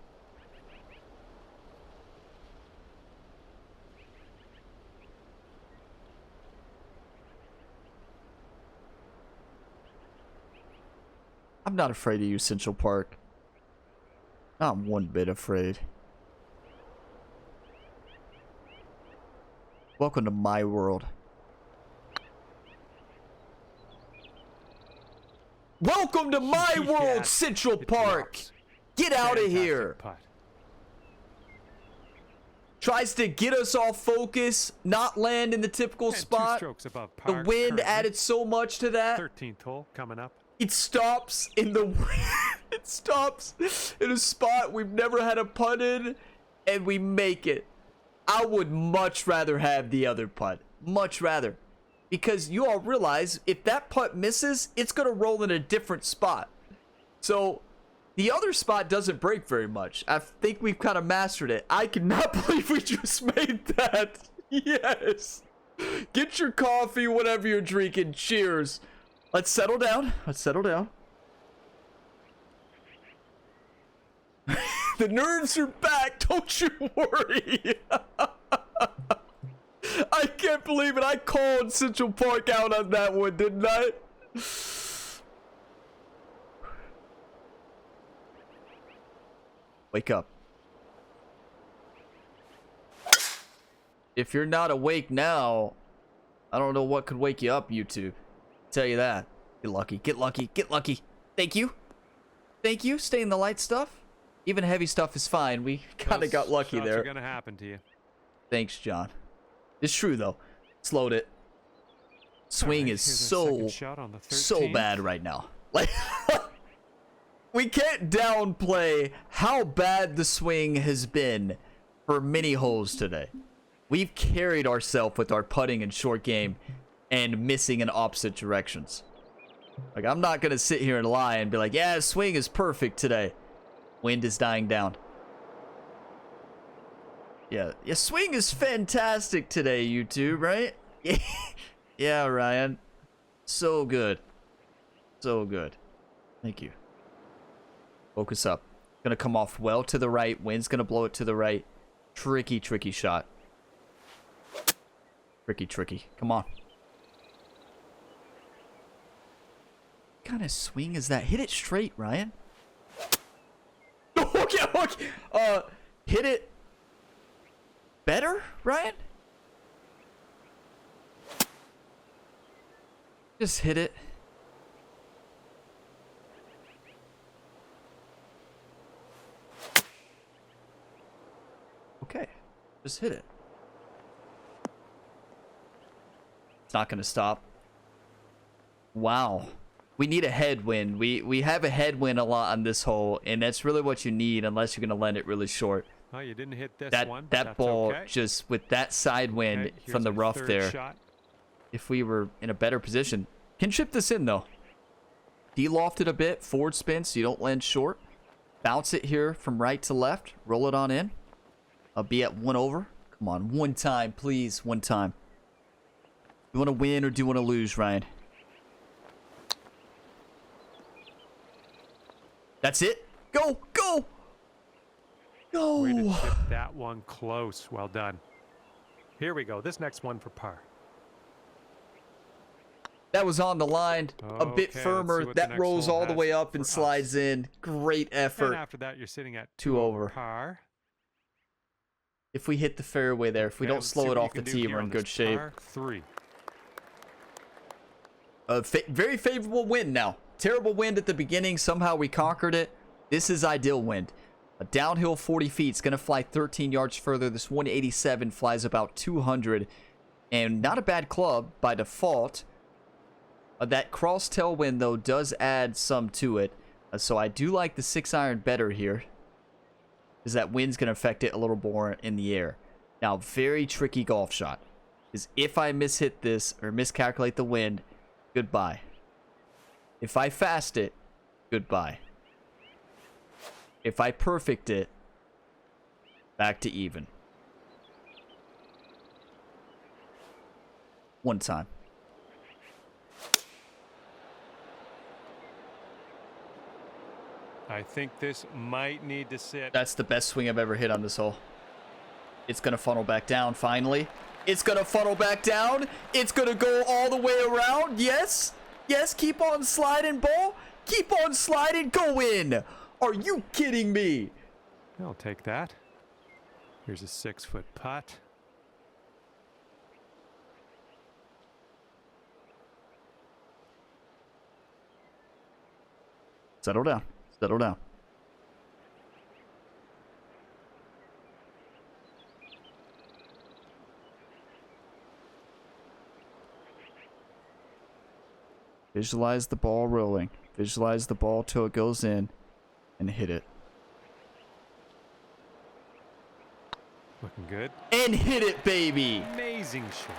Speaker 1: I'm not afraid to use Central Park. Not one bit afraid. Welcome to my world. Welcome to my world, Central Park! Get out of here!
Speaker 2: Putt.
Speaker 1: Tries to get us off focus, not land in the typical spot.
Speaker 2: 2 strokes above par.
Speaker 1: The wind added so much to that.
Speaker 2: 13th hole coming up.
Speaker 1: It stops in the it stops in a spot we've never had a putt in, and we make it. I would much rather have the other putt. Much rather. Because you all realize if that putt misses, it's going to roll in a different spot. So the other spot doesn't break very much. I think we've kind of mastered it. I cannot believe we just made that. Yes. Get your coffee, whatever you're drinking. Cheers. Let's settle down. Let's settle down. The nerves are back. Don't you worry. I can't believe it. I called Central Park out on that one, didn't I? Wake up. If you're not awake now, I don't know what could wake you up, YouTube. Tell you that. Get lucky. Get lucky. Get lucky. Thank you. Thank you. Stay in the light stuff. Even heavy stuff is fine. We kind of got lucky there.
Speaker 2: Shots are gonna happen to you.
Speaker 1: Thanks, John. It's true though. Slowed it. Swing is so bad right now. Like we can't downplay how bad the swing has been for many holes today. We've carried ourselves with our putting and short game and missing in opposite directions. Like, I'm not gonna sit here and lie and be like, yeah, swing is perfect today. Wind is dying down. Yeah, swing is fantastic today, YouTube, right? Yeah, Ryan. So good. So good. Thank you. Focus up. Gonna come off well to the right. Wind's gonna blow it to the right. Tricky, tricky shot. Tricky, tricky. Come on. What kind of swing is that? Hit it straight, Ryan. Okay. Hit it better, Ryan? Just hit it. Okay. Just hit it. It's not going to stop. Wow. We need a headwind. We have a headwind a lot on this hole, and that's really what you need unless you're going to land it really short.
Speaker 2: Oh, you didn't hit this one.
Speaker 1: That ball
Speaker 2: okay.
Speaker 1: just with that side wind from the rough there.
Speaker 2: Shot.
Speaker 1: If we were in a better position. Can chip this in, though. De-loft it a bit. Forward spin so you don't land short. Bounce it here from right to left. Roll it on in. I'll be at 1 over. Come on, one time, please. One time. You want to win or do you want to lose, Ryan? That's it. Go, go, go.
Speaker 2: Way to chip that one close. Well done. Here we go. This next one for par.
Speaker 1: That was on the line, a bit firmer. That rolls all the way up and slides in. Great effort.
Speaker 2: And after that, you're sitting at
Speaker 1: 2 over.
Speaker 2: Par.
Speaker 1: If we hit the fairway there, if we don't slow it off the tee, we're in good shape.
Speaker 2: Par 3.
Speaker 1: A very favorable wind now. Terrible wind at the beginning. Somehow we conquered it. This is ideal wind. A downhill 40 feet. It's going to fly 13 yards further. This 187 flies about 200. And not a bad club by default. That cross tailwind, though, does add some to it. So I do like the 6-iron better here. Because that wind's going to affect it a little more in the air. Now, very tricky golf shot. Because if I mishit this or miscalculate the wind, goodbye. If I fast it, goodbye. If I perfect it, back to even. One time.
Speaker 2: I think this might need to sit.
Speaker 1: That's the best swing I've ever hit on this hole. It's going to funnel back down, finally. It's going to funnel back down. It's going to go all the way around. Yes. Yes, keep on sliding, ball. Keep on sliding. Go in. Are you kidding me?
Speaker 2: I'll take that. Here's a 6-foot putt.
Speaker 1: Settle down. Settle down. Visualize the ball rolling. Visualize the ball till it goes in and hit it.
Speaker 2: Looking good.
Speaker 1: And hit it, baby.
Speaker 2: Amazing shot.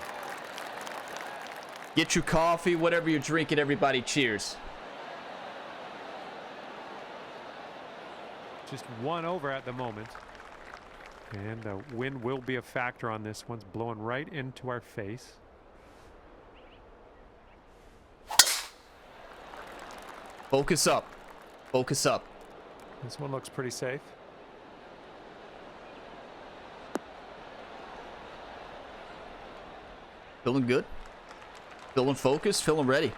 Speaker 1: Get your coffee, whatever you're drinking, everybody. Cheers.
Speaker 2: Just 1 over at the moment. And the wind will be a factor on this. One's blowing right into our face.
Speaker 1: Focus up. Focus up.
Speaker 2: This one looks pretty safe.
Speaker 1: Feeling good. Feeling focused. Feeling ready.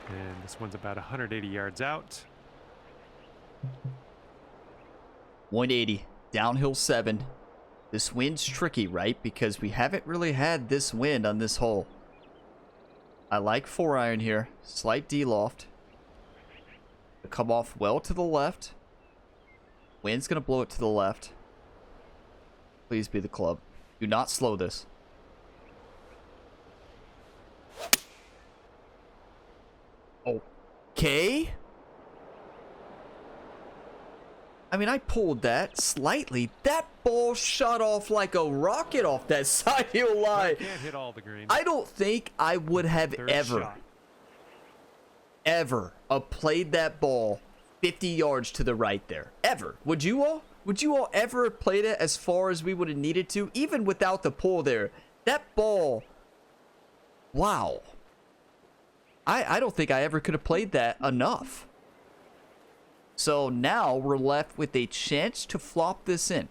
Speaker 2: And this one's about 180 yards out.
Speaker 1: 180. Downhill 7. This wind's tricky, right? Because we haven't really had this wind on this hole. I like 4-iron here. Slight de-loft. Come off well to the left. Wind's going to blow it to the left. Please be the club. Do not slow this. Okay. I mean, I pulled that slightly. That ball shot off like a rocket off that side hill line.
Speaker 2: Can't hit all the green.
Speaker 1: I don't think I would have ever played that ball 50 yards to the right there. Ever. Would you all? Would you all ever have played it as far as we would have needed to? Even without the pull there. That ball. Wow. I don't think I ever could have played that enough. So now we're left with a chance to flop this in.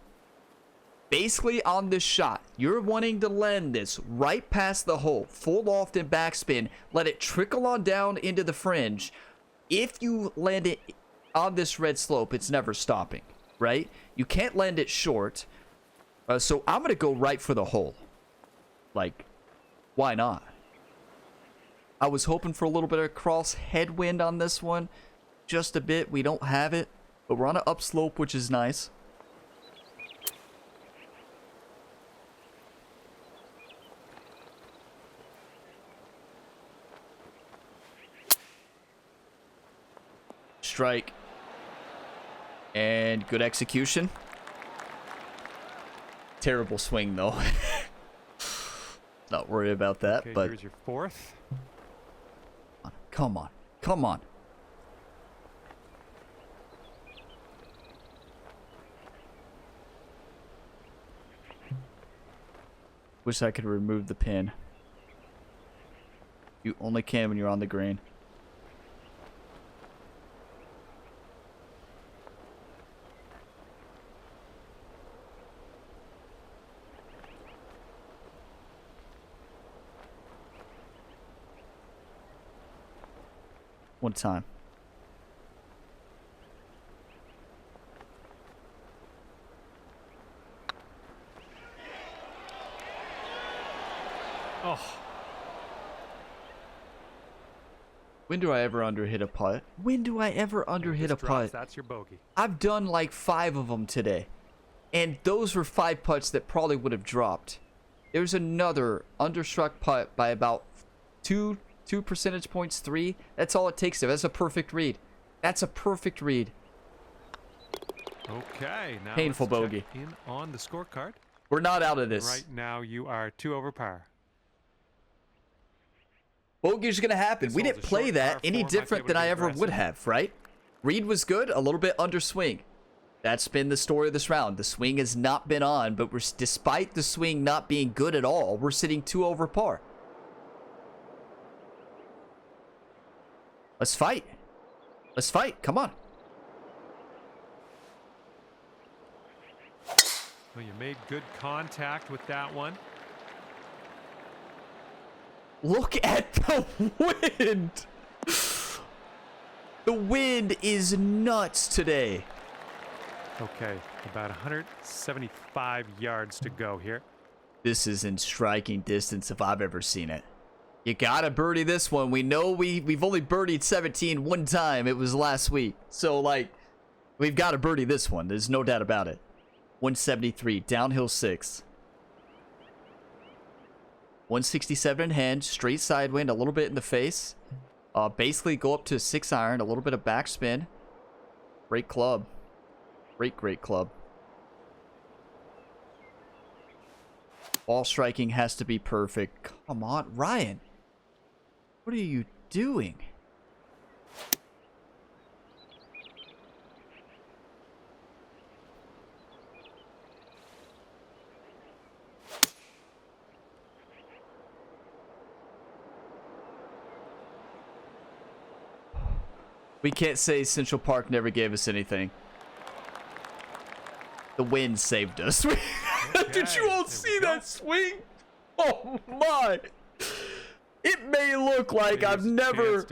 Speaker 1: Basically on this shot, you're wanting to land this right past the hole, full loft and backspin, let it trickle on down into the fringe. If you land it on this red slope, it's never stopping, right? You can't land it short. So I'm going to go right for the hole. Like, why not? I was hoping for a little bit of cross headwind on this one. Just a bit. We don't have it. But we're on an upslope, which is nice. strike. And good execution. Terrible swing, though. Not worried about that,
Speaker 2: okay,
Speaker 1: but...
Speaker 2: here's your fourth.
Speaker 1: Come on. Come on. Wish I could remove the pin. You only can when you're on the green. One time.
Speaker 2: Oh.
Speaker 1: When do I ever underhit a putt? When do I ever underhit a putt?
Speaker 2: That's your bogey.
Speaker 1: I've done like 5 of them today. And those were 5 putts that probably would have dropped. There's another understruck putt by about 2 percentage points, 3. That's all it takes there. That's a perfect read. That's a perfect read.
Speaker 2: Okay, now
Speaker 1: painful
Speaker 2: let's
Speaker 1: bogey.
Speaker 2: check in on the scorecard.
Speaker 1: We're not out of this.
Speaker 2: Right now you are 2 over par.
Speaker 1: Bogey's gonna happen.
Speaker 2: This
Speaker 1: We
Speaker 2: hole's
Speaker 1: didn't
Speaker 2: a
Speaker 1: play
Speaker 2: short
Speaker 1: that
Speaker 2: par
Speaker 1: any
Speaker 2: 4, my
Speaker 1: different than
Speaker 2: favorite
Speaker 1: I ever would
Speaker 2: aggressive.
Speaker 1: have, right? Read was good, a little bit underswing. That's been the story of this round. The swing has not been on, but we're, despite the swing not being good at all, we're sitting 2 over par. Let's fight. Let's fight. Come on.
Speaker 2: Well, you made good contact with that one.
Speaker 1: Look at the wind. The wind is nuts today.
Speaker 2: Okay, about 175 yards to go here.
Speaker 1: This is in striking distance if I've ever seen it. You gotta birdie this one. We know we've only birdied 17 one time. It was last week. So, like, we've got to birdie this one. There's no doubt about it. 173, downhill 6. 167 in hand, straight side wind, a little bit in the face. Basically go up to 6 iron, a little bit of backspin. Great club. Great club. Ball striking has to be perfect. Come on, Ryan. What are you doing? We can't say Central Park never gave us anything. The wind saved us. Did you all see that swing? Oh my! It may look like I've never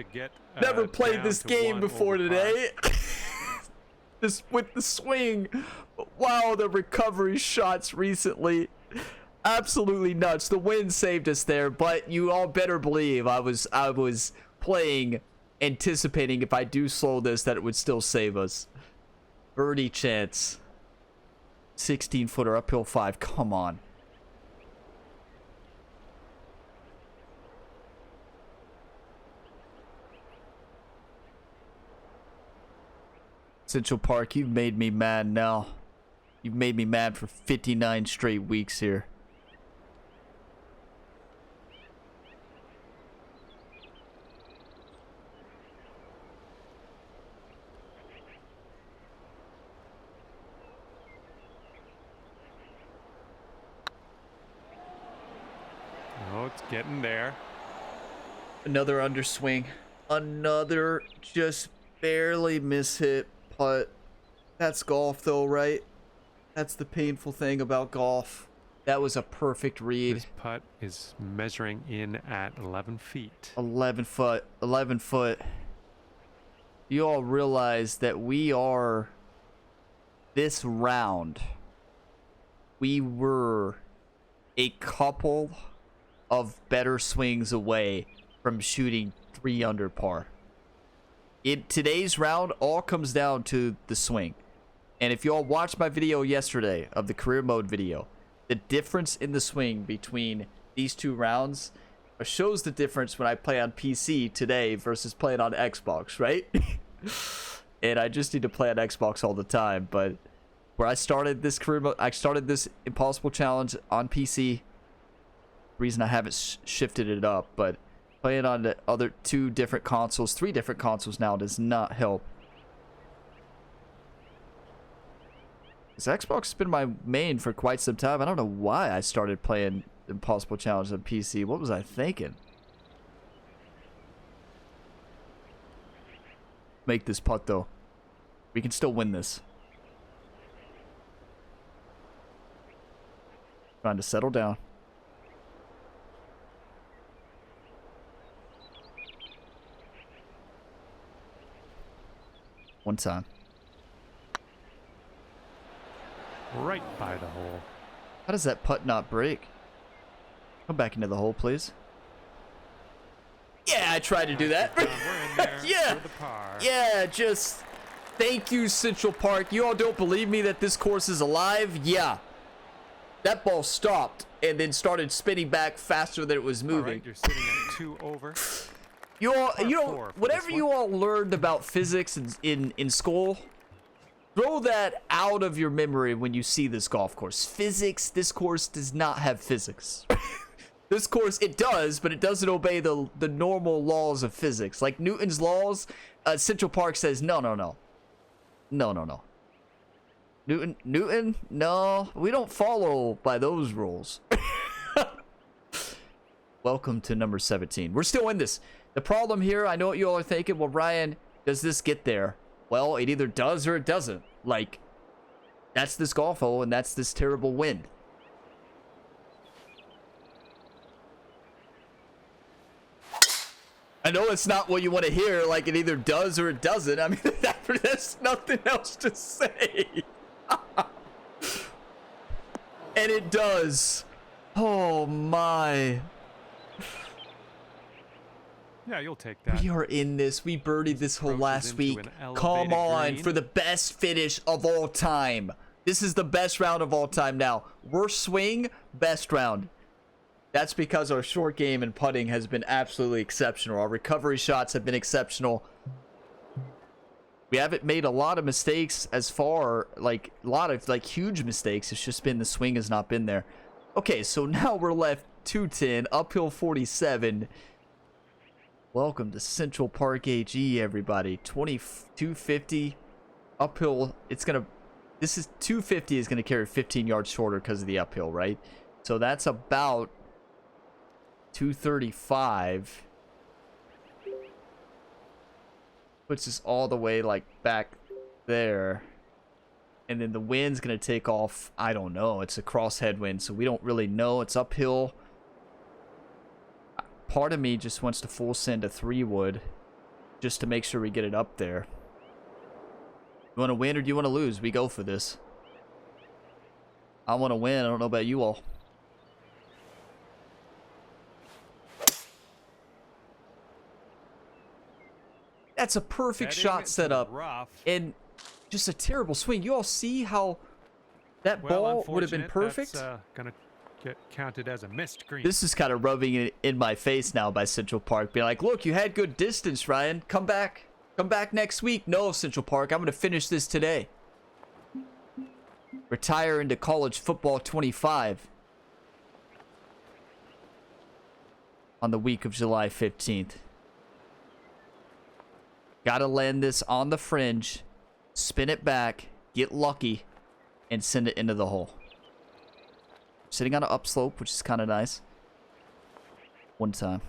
Speaker 1: played this game before today. This with the swing. But wow, the recovery shots recently. Absolutely nuts. The wind saved us there, but you all better believe I was playing, anticipating if I do slow this that it would still save us. Birdie chance. 16-footer uphill 5. Come on. Central Park, you've made me mad now. You've made me mad for 59 straight weeks here.
Speaker 2: Oh, it's getting there.
Speaker 1: Another underswing. Another just barely mishit putt. That's golf though, right? That's the painful thing about golf. That was a perfect read.
Speaker 2: This putt is measuring in at 11 feet.
Speaker 1: 11 foot. 11 foot. You all realize that we are, this round, we were a couple of better swings away from shooting 3 under par. In today's round, all comes down to the swing. And if you all watched my video yesterday of the career mode video, the difference in the swing between these 2 rounds shows the difference when I play on PC today versus playing on Xbox, right? and I just need to play on Xbox all the time. But where I started this career mode, I started this Impossible Challenge on PC. Reason I haven't shifted it up, but playing on the other 3 different consoles now does not help. This Xbox has been my main for quite some time. I don't know why I started playing Impossible Challenge on PC. What was I thinking? Make this putt, though. We can still win this. Trying to settle down. One time.
Speaker 2: Right by the hole.
Speaker 1: How does that putt not break? Come back into the hole, please. Yeah, I tried to do that.
Speaker 2: We're in there.
Speaker 1: Yeah.
Speaker 2: For the par.
Speaker 1: Yeah, just thank you, Central Park. You all don't believe me that this course is alive? Yeah. That ball stopped and then started spinning back faster than it was moving.
Speaker 2: All right, you're sitting at 2 over.
Speaker 1: You all,
Speaker 2: Par
Speaker 1: you know,
Speaker 2: 4 for
Speaker 1: whatever
Speaker 2: this
Speaker 1: you
Speaker 2: one.
Speaker 1: all learned about physics in school, throw that out of your memory when you see this golf course. Physics, this course does not have physics. This course, it does, but it doesn't obey the normal laws of physics. Like Newton's laws, Central Park says, no. Newton? No, we don't follow by those rules. Welcome to number 17. We're still in this. The problem here, I know what you all are thinking. Well, Ryan, does this get there? Well, it either does or it doesn't. Like, that's this golf hole and that's this terrible wind. I know it's not what you want to hear. Like, it either does or it doesn't. I mean, there's nothing else to say. And it does. Oh, my.
Speaker 2: Yeah, you'll take that.
Speaker 1: We are in this. We birdied this hole last
Speaker 2: into
Speaker 1: week.
Speaker 2: an
Speaker 1: Come
Speaker 2: elevated
Speaker 1: on,
Speaker 2: green.
Speaker 1: for the best finish of all time. This is the best round of all time now. Worst swing, best round. That's because our short game and putting has been absolutely exceptional. Our recovery shots have been exceptional. We haven't made a lot of mistakes as far, like, a lot of, like, huge mistakes. It's just been the swing has not been there. Okay, so now we're left 210, uphill 47. Welcome to Central Park AG, everybody. 2250 uphill. It's gonna. This is 250 is gonna carry 15 yards shorter because of the uphill, right? So that's about 235. Puts us all the way like back there, and then the wind's gonna take off. I don't know. It's a cross headwind, so we don't really know. It's uphill. Part of me just wants to full send a 3-wood just to make sure we get it up there. You want to win or do you want to lose? We go for this. I want to win. I don't know about you all. That's a perfect shot setup and just a terrible swing. You all see how that ball would have been perfect?
Speaker 2: That's gonna get counted as a missed green.
Speaker 1: This is kind of rubbing it in my face now by Central Park. Being like, look, you had good distance, Ryan. Come back. Come back next week. No, Central Park. I'm going to finish this today. Retire into college football 25. On the week of July 15th. Gotta land this on the fringe. Spin it back. Get lucky. And send it into the hole. Sitting on an upslope, which is kind of nice. One time.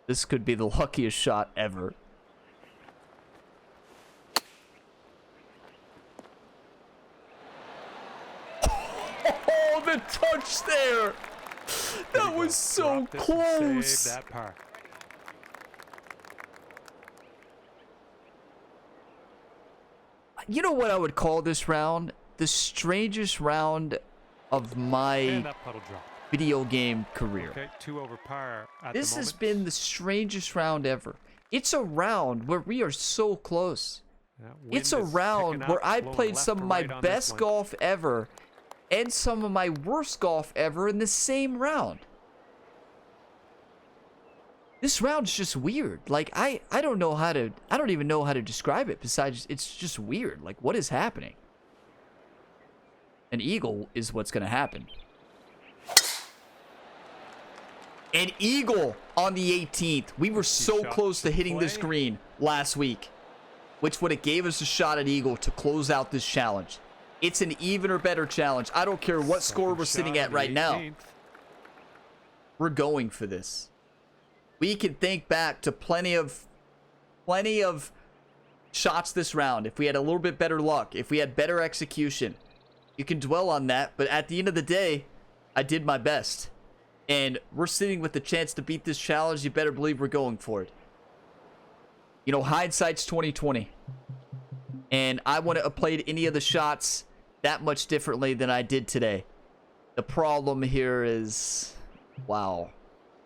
Speaker 1: This could be the luckiest shot ever. Oh, the touch there! That was so close!
Speaker 2: Save that par.
Speaker 1: You know what I would call this round? The strangest round of my video game career.
Speaker 2: Okay, 2 over par at
Speaker 1: This
Speaker 2: the
Speaker 1: has
Speaker 2: moment.
Speaker 1: been the strangest round ever. It's a round where we are so close. It's a round where I played some of my best golf ever and some of my worst golf ever in the same round. This round's just weird. Like, I don't know how to, I don't even know how to describe it besides it's just weird. Like, what is happening? An eagle is what's going to happen. An eagle on the 18th. We were so close to hitting this green last week, which would have gave us a shot at eagle to close out this challenge. It's an even or better challenge. I don't care what score we're sitting at right now. We're going for this. We can think back to plenty of shots this round. If we had a little bit better luck, if we had better execution, you can dwell on that. But at the end of the day, I did my best. And we're sitting with the chance to beat this challenge. You better believe we're going for it. You know, hindsight's 20/20. And I wouldn't have played any of the shots that much differently than I did today. The problem here is, wow,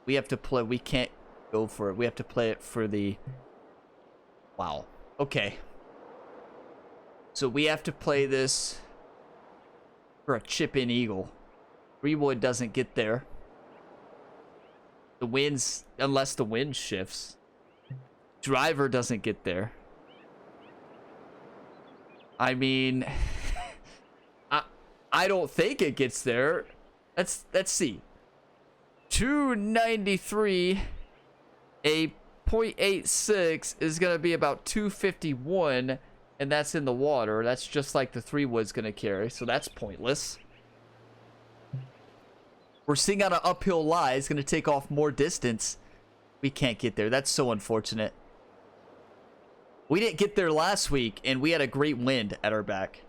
Speaker 1: we have to play. We can't go for it. We have to play it for the, wow. Okay. So we have to play this for a chip-in eagle. Rewood doesn't get there. The wind's, unless the wind shifts. Driver doesn't get there. I mean, I don't think it gets there. Let's see. 293, a 0.86 is going to be about 251, and that's in the water. That's just like the 3-wood's going to carry, so that's pointless. We're seeing on an uphill lie. It's going to take off more distance. We can't get there. That's so unfortunate. We didn't get there last week, and we had a great wind at our back.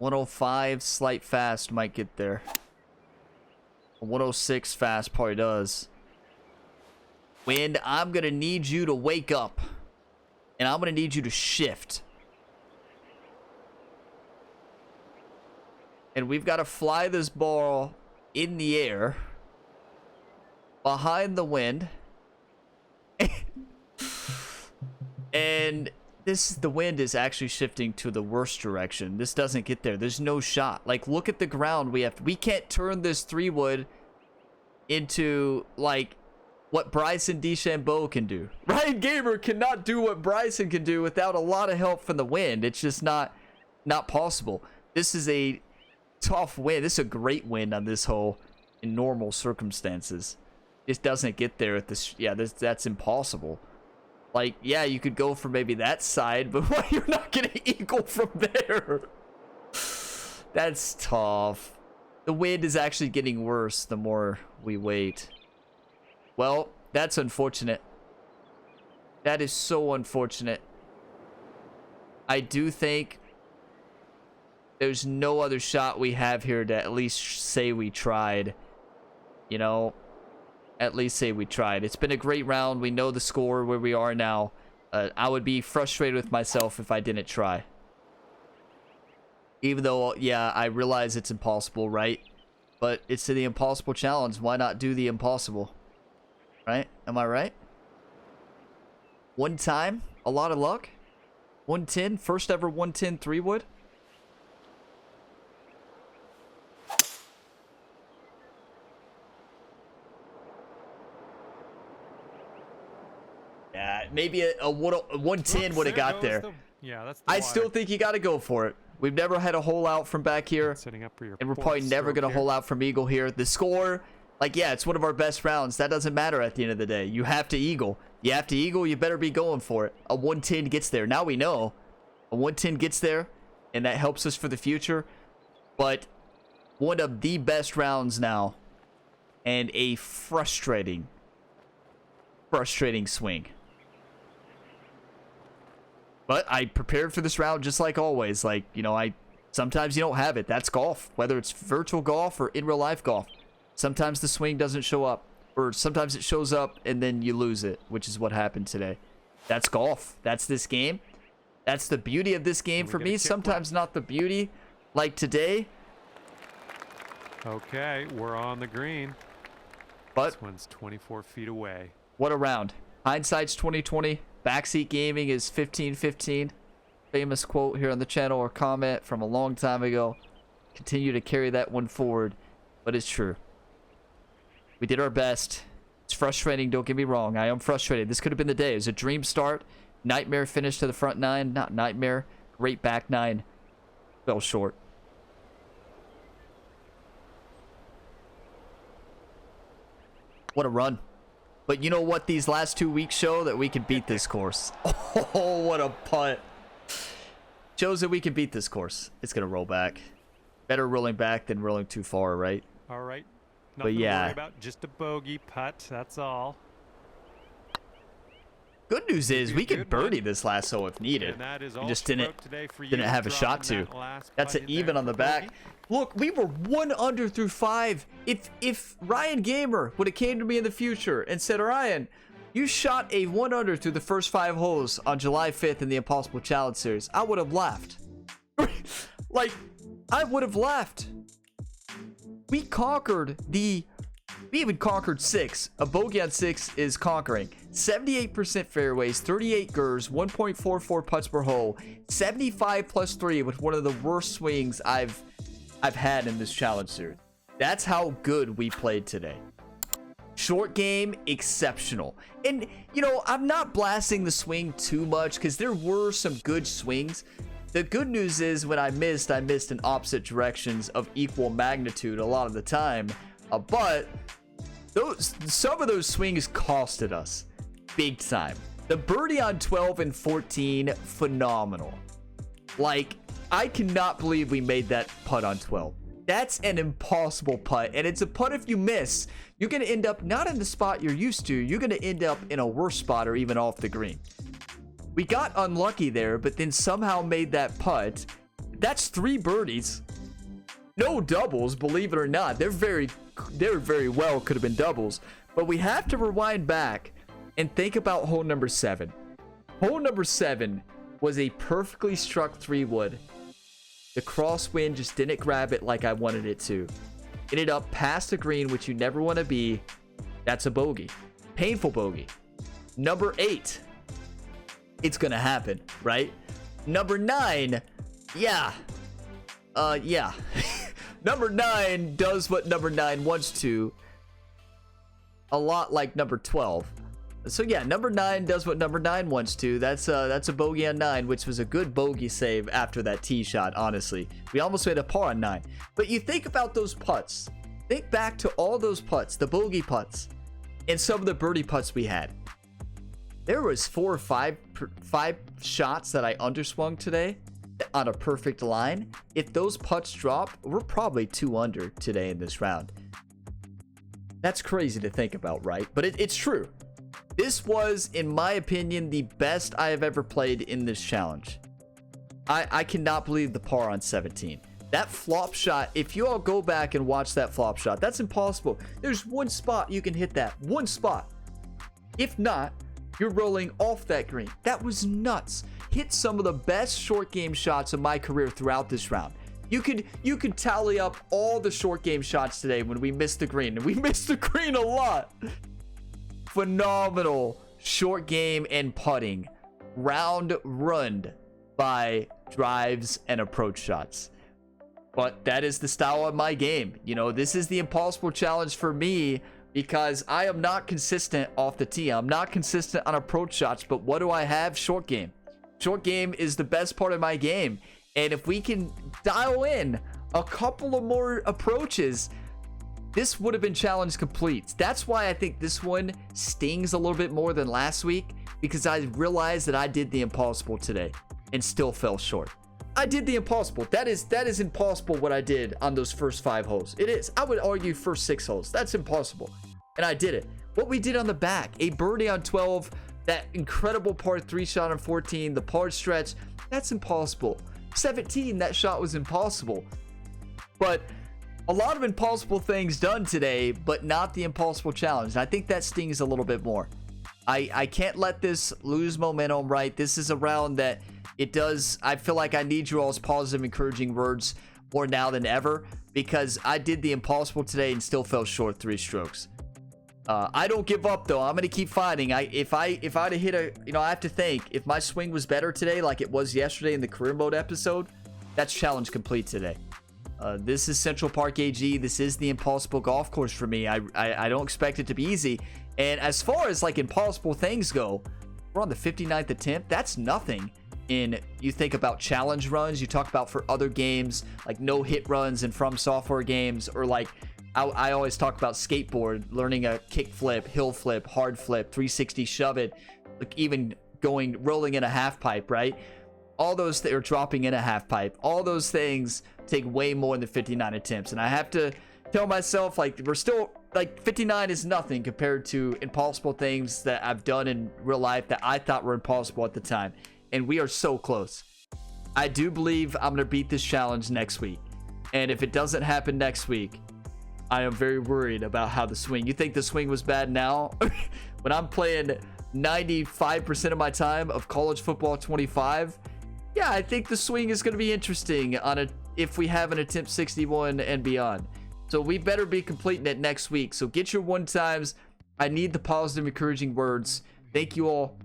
Speaker 1: .105 slight fast might get there. 106 fast probably does. Wind, I'm going to need you to wake up. And I'm going to need you to shift. And we've got to fly this ball in the air. Behind the wind. And the wind is actually shifting to the worst direction. This doesn't get there. There's no shot. Like, look at the ground we have. We can't turn this 3-wood into, like, what Bryson DeChambeau can do. Ryan Gamer cannot do what Bryson can do without a lot of help from the wind. It's just not possible. This is a tough wind. This is a great wind on this hole in normal circumstances. It doesn't get there at this. Yeah, that's impossible. Like, yeah, you could go for maybe that side, but why you're not gonna eagle from there? That's tough. The wind is actually getting worse the more we wait. Well, that's unfortunate. That is so unfortunate. I do think there's no other shot we have here to at least say we tried. You know, at least say we tried. It's been a great round. We know the score where we are now. I would be frustrated with myself if I didn't try. Even though, yeah, I realize it's impossible, right? But it's the impossible challenge. Why not do the impossible? Right? Am I right? One time, a lot of luck. 110, first ever 110 3-wood. Yeah, maybe a 110 would have got there.
Speaker 2: That's
Speaker 1: I still think you got to go for it. We've never had a hole out from back here,
Speaker 2: setting up for your
Speaker 1: and we're probably never going to hole out from eagle here. The score, like, yeah, it's one of our best rounds. That doesn't matter at the end of the day. You have to eagle. You have to eagle. You better be going for it. A 110 gets there. Now we know a 110 gets there, and that helps us for the future. But one of the best rounds now, and a frustrating swing. But I prepared for this round just like always. Like, you know, sometimes you don't have it. That's golf. Whether it's virtual golf or in real life golf. Sometimes the swing doesn't show up. Or sometimes it shows up and then you lose it, which is what happened today. That's golf. That's this game. That's the beauty of this game for me. Sometimes not the beauty. Like today.
Speaker 2: Okay, we're on the green.
Speaker 1: But
Speaker 2: this one's 24 feet away.
Speaker 1: What a round. Hindsight's 20/20. Backseat gaming is 15/15. famous quote here on the channel or comment from a long time ago. Continue to carry that one forward, but it's true. We did our best. It's frustrating, don't get me wrong. I am frustrated. This could have been the day. It was a dream start. Nightmare finish to the front nine. Not nightmare. Great back nine. Fell short. What a run. But you know what these last 2 weeks show? That we can beat this course. Oh, what a putt. Shows that we can beat this course. It's going to roll back. Better rolling back than rolling too far, right?
Speaker 2: All right. Nothing to worry about. Just a bogey putt. That's all.
Speaker 1: Good news is we could birdie this last hole if needed. We just didn't have a shot to. That's an even on the back. Look, we were 1 under through 5. If Ryan Gamer would have came to me in the future and said, Ryan, you shot a 1 under through the first 5 holes on July 5th in the Impossible Challenge Series, I would have laughed. Like, I would have laughed. We even conquered 6. A bogey on 6 is conquering. 78% fairways, 38 gers, 1.44 putts per hole, 75 plus 3 with one of the worst swings I've had in this challenge series. That's how good we played today. Short game, exceptional. And, you know, I'm not blasting the swing too much because there were some good swings. The good news is when I missed in opposite directions of equal magnitude a lot of the time. But some of those swings costed us big time. The birdie on 12 and 14, phenomenal. Like, I cannot believe we made that putt on 12. That's an impossible putt, and it's a putt if you miss, you're going to end up not in the spot you're used to. You're going to end up in a worse spot or even off the green. We got unlucky there, but then somehow made that putt. That's 3 birdies. No doubles, believe it or not. They're very well could have been doubles. But we have to rewind back and think about hole number 7. Hole number 7 was a perfectly struck 3-wood. The crosswind just didn't grab it like I wanted it to. Ended up past the green, which you never want to be. That's a bogey. Painful bogey. Number 8. It's gonna happen, right? Number 9. Yeah. Number 9 does what number 9 wants to. A lot like number 12. So yeah, number 9 does what number 9 wants to. That's a bogey on 9, which was a good bogey save after that tee shot, honestly. We almost made a par on 9. But you think about those putts. Think back to all those putts, the bogey putts, and some of the birdie putts we had. There was 4 or 5 shots that I underswung today on a perfect line. If those putts drop, we're probably 2 under today in this round. That's crazy to think about, right? But it's true. This was, in my opinion, the best I have ever played in this challenge. I cannot believe the par on 17. That flop shot, if you all go back and watch that flop shot, that's impossible. There's one spot you can hit that. One spot. If not, you're rolling off that green. That was nuts. Hit some of the best short game shots of my career throughout this round. You could tally up all the short game shots today when we missed the green. And we missed the green a lot. Phenomenal short game and putting. Round runned by drives and approach shots. But that is the style of my game. You know, this is the impossible challenge for me because I am not consistent off the tee. I'm not consistent on approach shots, but what do I have? Short game. Short game is the best part of my game. And if we can dial in a couple of more approaches, this would have been challenge complete. That's why I think this one stings a little bit more than last week, because I realized that I did the impossible today and still fell short. I did the impossible. That is impossible what I did on those first 5 holes. It is. I would argue first 6 holes. That's impossible. And I did it. What we did on the back, a birdie on 12, that incredible par 3 shot on 14, the par stretch, that's impossible. 17, that shot was impossible. But a lot of impossible things done today, but not the impossible challenge. And I think that stings a little bit more. I can't let this lose momentum, right? This is a round that it does. I feel like I need you all's positive, encouraging words more now than ever, because I did the impossible today and still fell short 3 strokes. I don't give up though. I'm gonna keep fighting. If I'd have hit a, I have to think, if my swing was better today like it was yesterday in the career mode episode, that's challenge complete today. This is Central Park AG. This is the impossible golf course for me. I don't expect it to be easy. And as far as like impossible things go, we're on the 59th attempt. That's nothing. You think about challenge runs, you talk about for other games like no hit runs and From Software games, or like I always talk about skateboard, learning a kick flip, hill flip, hard flip, 360 shove it, like even rolling in a half pipe, right? All those that are dropping in a half pipe, all those things take way more than 59 attempts. And I have to tell myself, like, we're still, like, 59 is nothing compared to impossible things that I've done in real life that I thought were impossible at the time. And we are so close. I do believe I'm going to beat this challenge next week. And if it doesn't happen next week, I am very worried about how the swing. You think the swing was bad now? When I'm playing 95% of my time of college football 25, yeah, I think the swing is going to be interesting if we have an attempt 61 and beyond. So we better be completing it next week. So get your one times. I need the positive, encouraging words. Thank you all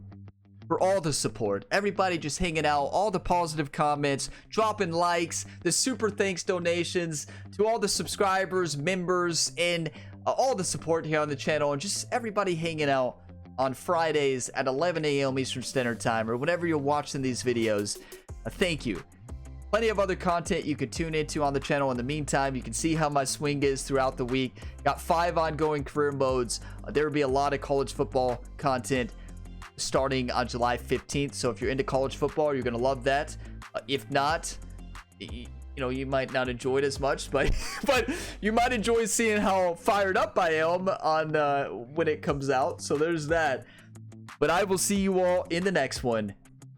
Speaker 1: for all the support. Everybody just hanging out, all the positive comments, dropping likes, the super thanks donations, to all the subscribers, members, and all the support here on the channel, and just everybody hanging out on Fridays at 11 a.m. Eastern Standard Time, or whenever you're watching these videos. Thank you. Plenty of other content you could tune into on the channel in the meantime. You can see how my swing is throughout the week. Got 5 ongoing career modes. There will be a lot of college football content starting on July 15th. So if you're into college football, you're going to love that. If not, you might not enjoy it as much, but you might enjoy seeing how fired up I am on when it comes out. So there's that. But I will see you all in the next one.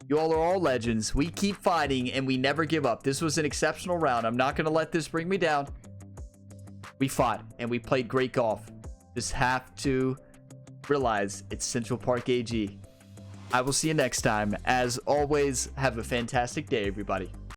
Speaker 1: You all are all legends. We keep fighting and we never give up. This was an exceptional round. I'm not going to let this bring me down. We fought and we played great golf. Just have to realize it's Central Park AG. I will see you next time. As always, have a fantastic day, everybody.